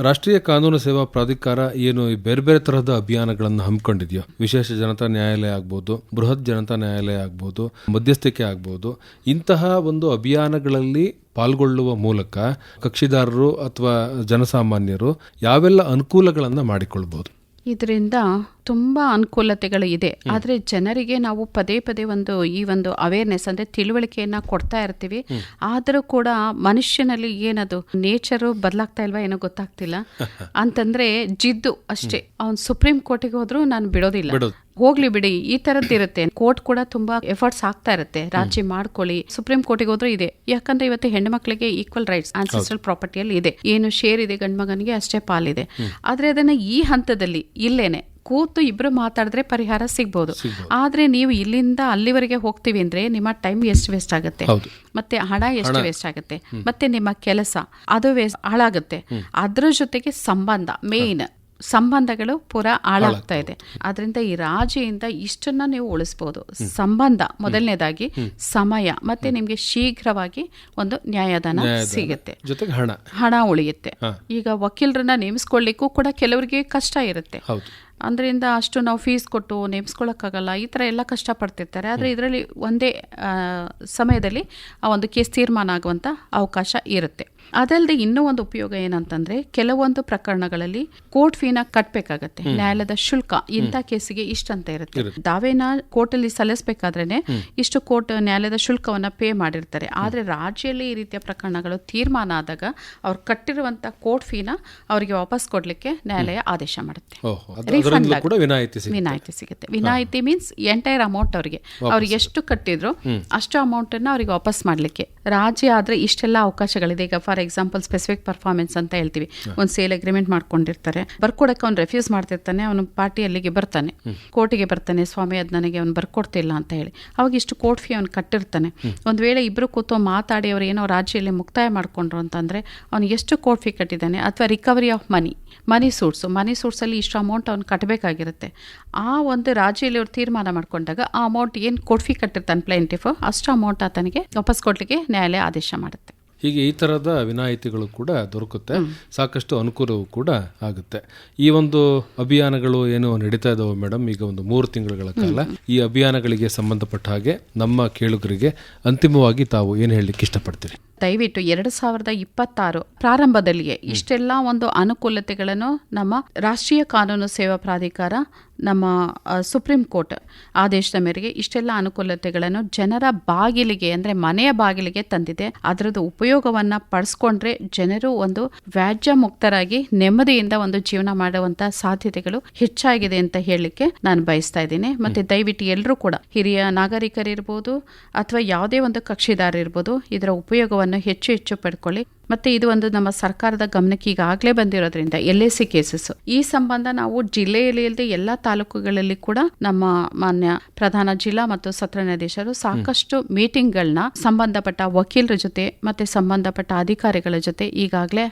ರಾಷ್ಟ್ರೀಯ ಕಾನೂನು ಸೇವಾ ಪ್ರಾಧಿಕಾರ ಏನು ಬೇರೆ ಬೇರೆ ತರಹದ ಅಭಿಯಾನಗಳನ್ನು ಹಮ್ಮಿಕೊಂಡಿದೆಯೋ, ವಿಶೇಷ ಜನತಾ ನ್ಯಾಯಾಲಯ ಆಗ್ಬೋದು, ಬೃಹತ್ ಜನತಾ ನ್ಯಾಯಾಲಯ ಆಗ್ಬೋದು, ಮಧ್ಯಸ್ಥಿಕೆ ಆಗ್ಬೋದು, ಇಂತಹ ಒಂದು ಅಭಿಯಾನಗಳಲ್ಲಿ ಪಾಲ್ಗೊಳ್ಳುವ ಮೂಲಕ ಕಕ್ಷಿದಾರರು ಅಥವಾ ಜನಸಾಮಾನ್ಯರು ಯಾವೆಲ್ಲ ಅನುಕೂಲಗಳನ್ನ ಮಾಡಿಕೊಳ್ಬಹುದು? ಇದರಿಂದ ತುಂಬಾ ಅನುಕೂಲತೆಗಳು ಇದೆ. ಆದ್ರೆ ಜನರಿಗೆ ನಾವು ಪದೇ ಪದೇ ಈ ಒಂದು ಅವೇರ್ನೆಸ್ ಅಂದ್ರೆ ತಿಳುವಳಿಕೆಯನ್ನ ಕೊಡ್ತಾ ಇರ್ತೀವಿ. ಆದರೂ ಕೂಡ ಮನುಷ್ಯನಲ್ಲಿ ಏನದು ನೇಚರು ಬದಲಾಗ್ತಾ ಇಲ್ವಾ ಏನೋ ಗೊತ್ತಾಗ್ತಿಲ್ಲ. ಅಂತಂದ್ರೆ ಜಿದ್ದು ಅಷ್ಟೇ. ಅವ್ನು ಸುಪ್ರೀಂ ಕೋರ್ಟಿಗೆ ಹೋದ್ರು ನಾನು ಬಿಡೋದಿಲ್ಲ, ಹೋಗ್ಲಿ ಬಿಡಿ, ಈ ತರದ್ದಿರುತ್ತೆ. ಕೋರ್ಟ್ ಕೂಡ ತುಂಬಾ ಎಫರ್ಟ್ಸ್ ಆಗ್ತಾ ಇರುತ್ತೆ, ರಾಜಿ ಮಾಡ್ಕೊಳ್ಳಿ, ಸುಪ್ರೀಂ ಕೋರ್ಟಿಗೆ ಹೋದ್ರೂ ಇದೆ. ಯಾಕಂದ್ರೆ ಇವತ್ತು ಹೆಣ್ಣು ಮಕ್ಕಳಿಗೆ ಈಕ್ವಲ್ ರೈಟ್ಸ್ ಆನ್ಸೆಸ್ಟ್ರಲ್ ಪ್ರಾಪರ್ಟಿಯಲ್ಲಿ ಇದೆ. ಏನು ಶೇರ್ ಇದೆ ಗಂಡು ಮಗನಿಗೆ ಅಷ್ಟೇ ಪಾಲಿದೆ. ಆದ್ರೆ ಅದನ್ನ ಈ ಹಂತದಲ್ಲಿ ಇಲ್ಲೇನೆ ಕೂತು ಇಬ್ರು ಮಾತಾಡಿದ್ರೆ ಪರಿಹಾರ ಸಿಗ್ಬೋದು. ಆದ್ರೆ ನೀವು ಇಲ್ಲಿಂದ ಅಲ್ಲಿವರೆಗೆ ಹೋಗ್ತೀವಿ ಅಂದ್ರೆ ನಿಮ್ಮ ಟೈಮ್ ಎಷ್ಟು ವೇಸ್ಟ್ ಆಗುತ್ತೆ, ಮತ್ತೆ ಹಣ ಎಷ್ಟು ವೇಸ್ಟ್ ಆಗುತ್ತೆ, ಮತ್ತೆ ನಿಮ್ಮ ಕೆಲಸ ಅದು ಹಾಳಾಗುತ್ತೆ. ಅದ್ರ ಜೊತೆಗೆ ಸಂಬಂಧ, ಮೇನ್ ಸಂಬಂಧಗಳು ಪೂರಾ ಹಾಳಾಗ್ತಾ ಇದೆ. ಆದ್ರಿಂದ ಈ ರಾಜಿಯಿಂದ ಇಷ್ಟನ್ನ ನೀವು ಉಳಿಸಬಹುದು. ಸಂಬಂಧ ಮೊದಲನೇದಾಗಿ, ಸಮಯ, ಮತ್ತೆ ನಿಮ್ಗೆ ಶೀಘ್ರವಾಗಿ ಒಂದು ನ್ಯಾಯದಾನ ಸಿಗುತ್ತೆ, ಜೊತೆಗೆ ಹಣ ಉಳಿಯುತ್ತೆ. ಈಗ ವಕೀಲರನ್ನ ನೇಮಿಸ್ಕೊಳ್ಳಿಕ್ಕೂ ಕೂಡ ಕೆಲವರಿಗೆ ಕಷ್ಟ ಇರುತ್ತೆ. ಅದರಿಂದ ಅಷ್ಟು ನಾವು ಫೀಸ್ ಕೊಟ್ಟು ನೇಮಿಸ್ಕೊಳ್ಳೋಕ್ಕಾಗಲ್ಲ, ಈ ಥರ ಎಲ್ಲ ಕಷ್ಟಪಡ್ತಿರ್ತಾರೆ. ಆದರೆ ಇದರಲ್ಲಿ ಒಂದೇ ಸಮಯದಲ್ಲಿ ಆ ಒಂದು ಕೇಸ್ ತೀರ್ಮಾನ ಆಗುವಂಥ ಅವಕಾಶ ಇರುತ್ತೆ. ಅದಲ್ಲದೆ ಇನ್ನೂ ಒಂದು ಉಪಯೋಗ ಏನಂತಂದ್ರೆ, ಕೆಲವೊಂದು ಪ್ರಕರಣಗಳಲ್ಲಿ ಕೋರ್ಟ್ ಫೀನ ಕಟ್ಟಬೇಕಾಗತ್ತೆ, ನ್ಯಾಯಾಲಯದ ಶುಲ್ಕ. ಇಂಥ ಕೇಸಿಗೆ ಇಷ್ಟಂತ ಇರುತ್ತೆ. ದಾವೆನ ಕೋರ್ಟಲ್ಲಿ ಸಲ್ಲಿಸಬೇಕಾದ್ರೇನೆ ಇಷ್ಟು ನ್ಯಾಯಾಲಯದ ಶುಲ್ಕವನ್ನ ಪೇ ಮಾಡಿರ್ತಾರೆ. ಆದ್ರೆ ರಾಜ್ಯದಲ್ಲಿ ಈ ರೀತಿಯ ಪ್ರಕರಣಗಳು ತೀರ್ಮಾನ ಆದಾಗ ಅವ್ರು ಕಟ್ಟಿರುವಂತ ಕೋರ್ಟ್ ಫೀನ ಅವರಿಗೆ ವಾಪಸ್ ಕೊಡ್ಲಿಕ್ಕೆ ನ್ಯಾಯಾಲಯ ಆದೇಶ ಮಾಡುತ್ತೆ. ವಿನಾಯಿತಿ ಸಿಗುತ್ತೆ. ವಿನಾಯಿತಿ ಮೀನ್ಸ್ ಎಂಟೈರ್ ಅಮೌಂಟ್ ಅವ್ರಿಗೆ ಎಷ್ಟು ಕಟ್ಟಿದ್ರು ಅಷ್ಟು ಅಮೌಂಟ್ ಅನ್ನ ಅವ್ರಿಗೆ ವಾಪಸ್ ಮಾಡ್ಲಿಕ್ಕೆ. ರಾಜ್ಯ ಆದ್ರೆ ಇಷ್ಟೆಲ್ಲ ಅವಕಾಶಗಳಿದೆ. ಈಗ ಫಾರ್ ಎಕ್ಸಾಂಪಲ್ ಸ್ಪೆಸಿಫಿಕ್ ಪರ್ಫಾರ್ಮೆನ್ಸ್ ಅಂತ ಹೇಳ್ತೀವಿ. ಒಂದು ಸೇಲ್ ಅಗ್ರಿಮೆಂಟ್ ಮಾಡ್ಕೊಂಡಿರ್ತಾರೆ, ಬರ್ಕೊಡಕ್ಕೆ ಅವ್ನು ರೆಫ್ಯೂಸ್ ಮಾಡ್ತಿರ್ತಾನೆ, ಅವನು ಪಾರ್ಟಿ ಅಲ್ಲಿಗೆ ಬರ್ತಾನೆ, ಕೋರ್ಟಿಗೆ ಬರ್ತಾನೆ, ಸ್ವಾಮಿ ಅದ್ ನನಗೆ ಅವ್ನು ಬರ್ಕೊಡ್ತಿಲ್ಲ ಅಂತ ಹೇಳಿ. ಅವಾಗ ಇಷ್ಟು ಕೋರ್ಟ್ ಫೀ ಅವ್ನು ಕಟ್ಟಿರ್ತಾನೆ. ಒಂದ್ ವೇಳೆ ಇಬ್ರು ಕೂತು ಮಾತಾಡಿ ಅವ್ರು ಏನೋ ರಾಜ್ಯದಲ್ಲಿ ಮುಕ್ತಾಯ ಮಾಡ್ಕೊಂಡ್ರು ಅಂತಂದ್ರೆ ಅವ್ನು ಎಷ್ಟು ಕೋರ್ಟ್ ಫೀ ಕಟ್ಟಿದ್ದಾನೆ, ಅಥವಾ ರಿಕವರಿ ಆಫ್ ಮನಿ ಸೂಟ್ಸ್ ಅಲ್ಲಿ ಇಷ್ಟು ಅಮೌಂಟ್ ಅವ್ನು ಕಟ್ಟಬೇಕಾಗಿರುತ್ತೆ. ಆ ಒಂದು ರಾಜ್ಯದಲ್ಲಿ ಅವ್ರು ತೀರ್ಮಾನ ಮಾಡ್ಕೊಂಡಾಗ ಆ ಅಮೌಂಟ್ ಏನು ಕೋರ್ಟ್ ಫೀ ಕಟ್ಟಿರ್ತಾನೆ ಪ್ಲೇಂಟಿಫ್, ಅಷ್ಟು ಅಮೌಂಟ್ ಆತನಿಗೆ ವಾಪಸ್ ಕೊಡ್ಲಿಕ್ಕೆ ನ್ಯಾಯಾಲಯ ಆದೇಶ ಮಾಡುತ್ತೆ. ಹೀಗೆ ಈ ತರದ ವಿನಾಯಿತಿಗಳು ಕೂಡ ದೊರಕುತ್ತೆ, ಸಾಕಷ್ಟು ಅನುಕೂಲವೂ ಕೂಡ ಆಗುತ್ತೆ. ಈ ಒಂದು ಅಭಿಯಾನಗಳು ಏನು ನಡೀತಾ ಇದಾವೆ ಮೇಡಮ್, ಈಗ ಒಂದು 3 ತಿಂಗಳುಗಳ ಕಾಲ ಈ ಅಭಿಯಾನಗಳಿಗೆ ಸಂಬಂಧಪಟ್ಟ ಹಾಗೆ ನಮ್ಮ ಕೇಳುಗರಿಗೆ ಅಂತಿಮವಾಗಿ ತಾವು ಏನು ಹೇಳಲಿಕ್ಕೆ ಇಷ್ಟಪಡ್ತೀರಿ? ದಯವಿಟ್ಟು 2026 ಪ್ರಾರಂಭದಲ್ಲಿಯೇ ಇಷ್ಟೆಲ್ಲ ಒಂದು ಅನುಕೂಲತೆಗಳನ್ನು ನಮ್ಮ ರಾಷ್ಟ್ರೀಯ ಕಾನೂನು ಸೇವಾ ಪ್ರಾಧಿಕಾರ, ನಮ್ಮ ಸುಪ್ರೀಂ ಕೋರ್ಟ್ ಆದೇಶದ ಮೇರೆಗೆ ಇಷ್ಟೆಲ್ಲ ಅನುಕೂಲತೆಗಳನ್ನು ಜನರ ಬಾಗಿಲಿಗೆ ಅಂದ್ರೆ ಮನೆಯ ಬಾಗಿಲಿಗೆ ತಂದಿದೆ. ಅದರದ್ದು ಉಪಯೋಗವನ್ನ ಪಡಿಸ್ಕೊಂಡ್ರೆ ಜನರು ಒಂದು ವ್ಯಾಜ್ಯ ಮುಕ್ತರಾಗಿ ನೆಮ್ಮದಿಯಿಂದ ಒಂದು ಜೀವನ ಮಾಡುವಂತ ಸಾಧ್ಯತೆಗಳು ಹೆಚ್ಚಾಗಿದೆ ಅಂತ ಹೇಳಲಿಕ್ಕೆ ನಾನು ಬಯಸ್ತಾ ಇದ್ದೀನಿ. ಮತ್ತೆ ದಯವಿಟ್ಟು ಎಲ್ಲರೂ ಕೂಡ, ಹಿರಿಯ ನಾಗರಿಕರಿರ್ಬೋದು ಅಥವಾ ಯಾವುದೇ ಒಂದು ಕಕ್ಷಿದಾರ ಇರ್ಬೋದು, ಇದರ ಉಪಯೋಗವನ್ನು ಹೆಚ್ಚು ಪಡ್ಕೊಳ್ಳಿ. ಮತ್ತೆ ಇದು ಒಂದು ನಮ್ಮ ಸರ್ಕಾರದ ಗಮನಕ್ಕೆ ಈಗಾಗಲೇ ಬಂದಿರೋದ್ರಿಂದ LIC ಕೇಸಸ್ ಈ ಸಂಬಂಧ ನಾವು ಜಿಲ್ಲೆಯಲ್ಲಿ ಇಲ್ಲದೆ ಎಲ್ಲಾ ತಾಲೂಕುಗಳಲ್ಲಿ ಕೂಡ ನಮ್ಮ ಮಾನ್ಯ ಪ್ರಧಾನ ಜಿಲ್ಲಾ ಮತ್ತು ಸತ್ರ ನ್ಯಾಯಾಧೀಶರು ಸಾಕಷ್ಟು ಮೀಟಿಂಗ್ಗಳನ್ನ ಸಂಬಂಧಪಟ್ಟ ವಕೀಲರ ಜೊತೆ ಮತ್ತೆ ಸಂಬಂಧಪಟ್ಟ ಅಧಿಕಾರಿಗಳ ಜೊತೆ ಈಗಾಗಲೇ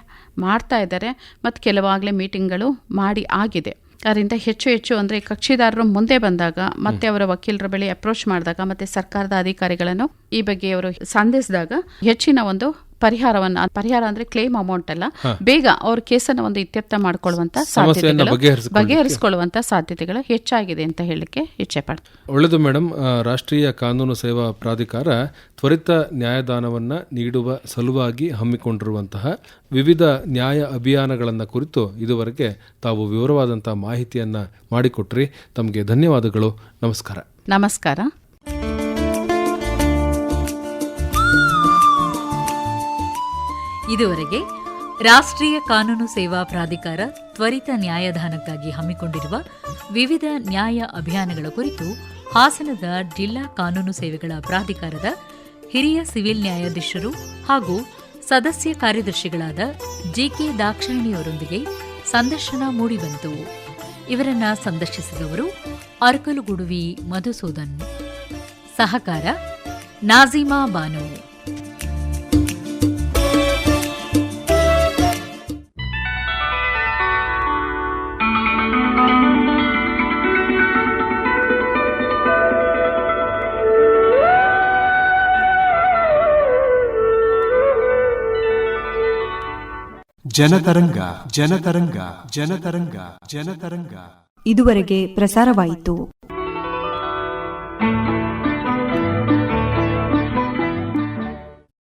ಮಾಡ್ತಾ ಇದ್ದಾರೆ. ಮತ್ತೆ ಕೆಲವಾಗಲೇ ಮೀಟಿಂಗ್ಗಳು ಮಾಡಿ ಆಗಿದೆ. ಅದರಿಂದ ಹೆಚ್ಚು ಅಂದ್ರೆ ಕಕ್ಷಿದಾರರು ಮುಂದೆ ಬಂದಾಗ, ಮತ್ತೆ ಅವರ ವಕೀಲರ ಬಳಿ ಅಪ್ರೋಚ್ ಮಾಡಿದಾಗ, ಮತ್ತೆ ಸರ್ಕಾರದ ಅಧಿಕಾರಿಗಳನ್ನು ಈ ಬಗ್ಗೆ ಅವರು ಸಂಧಿಸಿದಾಗ ಹೆಚ್ಚಿನ ಒಂದು ಪರಿಹಾರ ಅಂದ್ರೆ ಕ್ಲೇಮ್ ಅಮೌಂಟ್ ಅಲ್ಲ, ಬೇಗ ಅವ್ರ ಕೇಸನ್ನು ಒಂದು ಇತ್ಯರ್ಥ ಮಾಡ್ಕೊಳ್ಳುವಂತ ಸಮಸ್ಯೆಯನ್ನು ಬಗೆಹರಿಸಿಕೊಳ್ಳುವಂತ ಸಾಧ್ಯತೆಗಳು ಹೆಚ್ಚಾಗಿದೆ ಅಂತ ಹೇಳಲಿಕ್ಕೆ ಇಚ್ಛೆ ಪಡ್ತೀನಿ. ಒಳ್ಳೆಯದು ಮೇಡಮ್. ರಾಷ್ಟ್ರೀಯ ಕಾನೂನು ಸೇವಾ ಪ್ರಾಧಿಕಾರ ತ್ವರಿತ ನ್ಯಾಯದಾನವನ್ನು ನೀಡುವ ಸಲುವಾಗಿ ಹಮ್ಮಿಕೊಂಡಿರುವಂತಹ ವಿವಿಧ ನ್ಯಾಯ ಅಭಿಯಾನಗಳನ್ನು ಕುರಿತು ಇದುವರೆಗೆ ತಾವು ವಿವರವಾದಂತಹ ಮಾಹಿತಿಯನ್ನ ಮಾಡಿಕೊಟ್ರಿ. ತಮಗೆ ಧನ್ಯವಾದಗಳು. ನಮಸ್ಕಾರ. ನಮಸ್ಕಾರ. ಇದುವರೆಗೆ ರಾಷ್ಟ್ರೀಯ ಕಾನೂನು ಸೇವಾ ಪ್ರಾಧಿಕಾರ ತ್ವರಿತ ನ್ಯಾಯದಾನಕ್ಕಾಗಿ ಹಮ್ಮಿಕೊಂಡಿರುವ ವಿವಿಧ ನ್ಯಾಯ ಅಭಿಯಾನಗಳ ಕುರಿತು ಹಾಸನದ ಜಿಲ್ಲಾ ಕಾನೂನು ಸೇವೆಗಳ ಪ್ರಾಧಿಕಾರದ ಹಿರಿಯ ಸಿವಿಲ್ ನ್ಯಾಯಾಧೀಶರು ಹಾಗೂ ಸದಸ್ಯ ಕಾರ್ಯದರ್ಶಿಗಳಾದ ಜಿಕೆ ದಾಕ್ಷಾಯಿಣಿಯವರೊಂದಿಗೆ ಸಂದರ್ಶನ ಮೂಡಿಬಂತು. ಇವರನ್ನ ಸಂದರ್ಶಿಸಿದವರು ಅರಕಲಗೂಡುವಿ ಮಧುಸೂದನ್. ಸಹಕಾರ ನಾಜಿಮಾ ಬಾನು. ಜನತರಂಗ ಜನತರಂಗ ಜನತರಂಗ ಜನತರಂಗ ಇದುವರೆಗೆ ಪ್ರಸಾರವಾಯಿತು.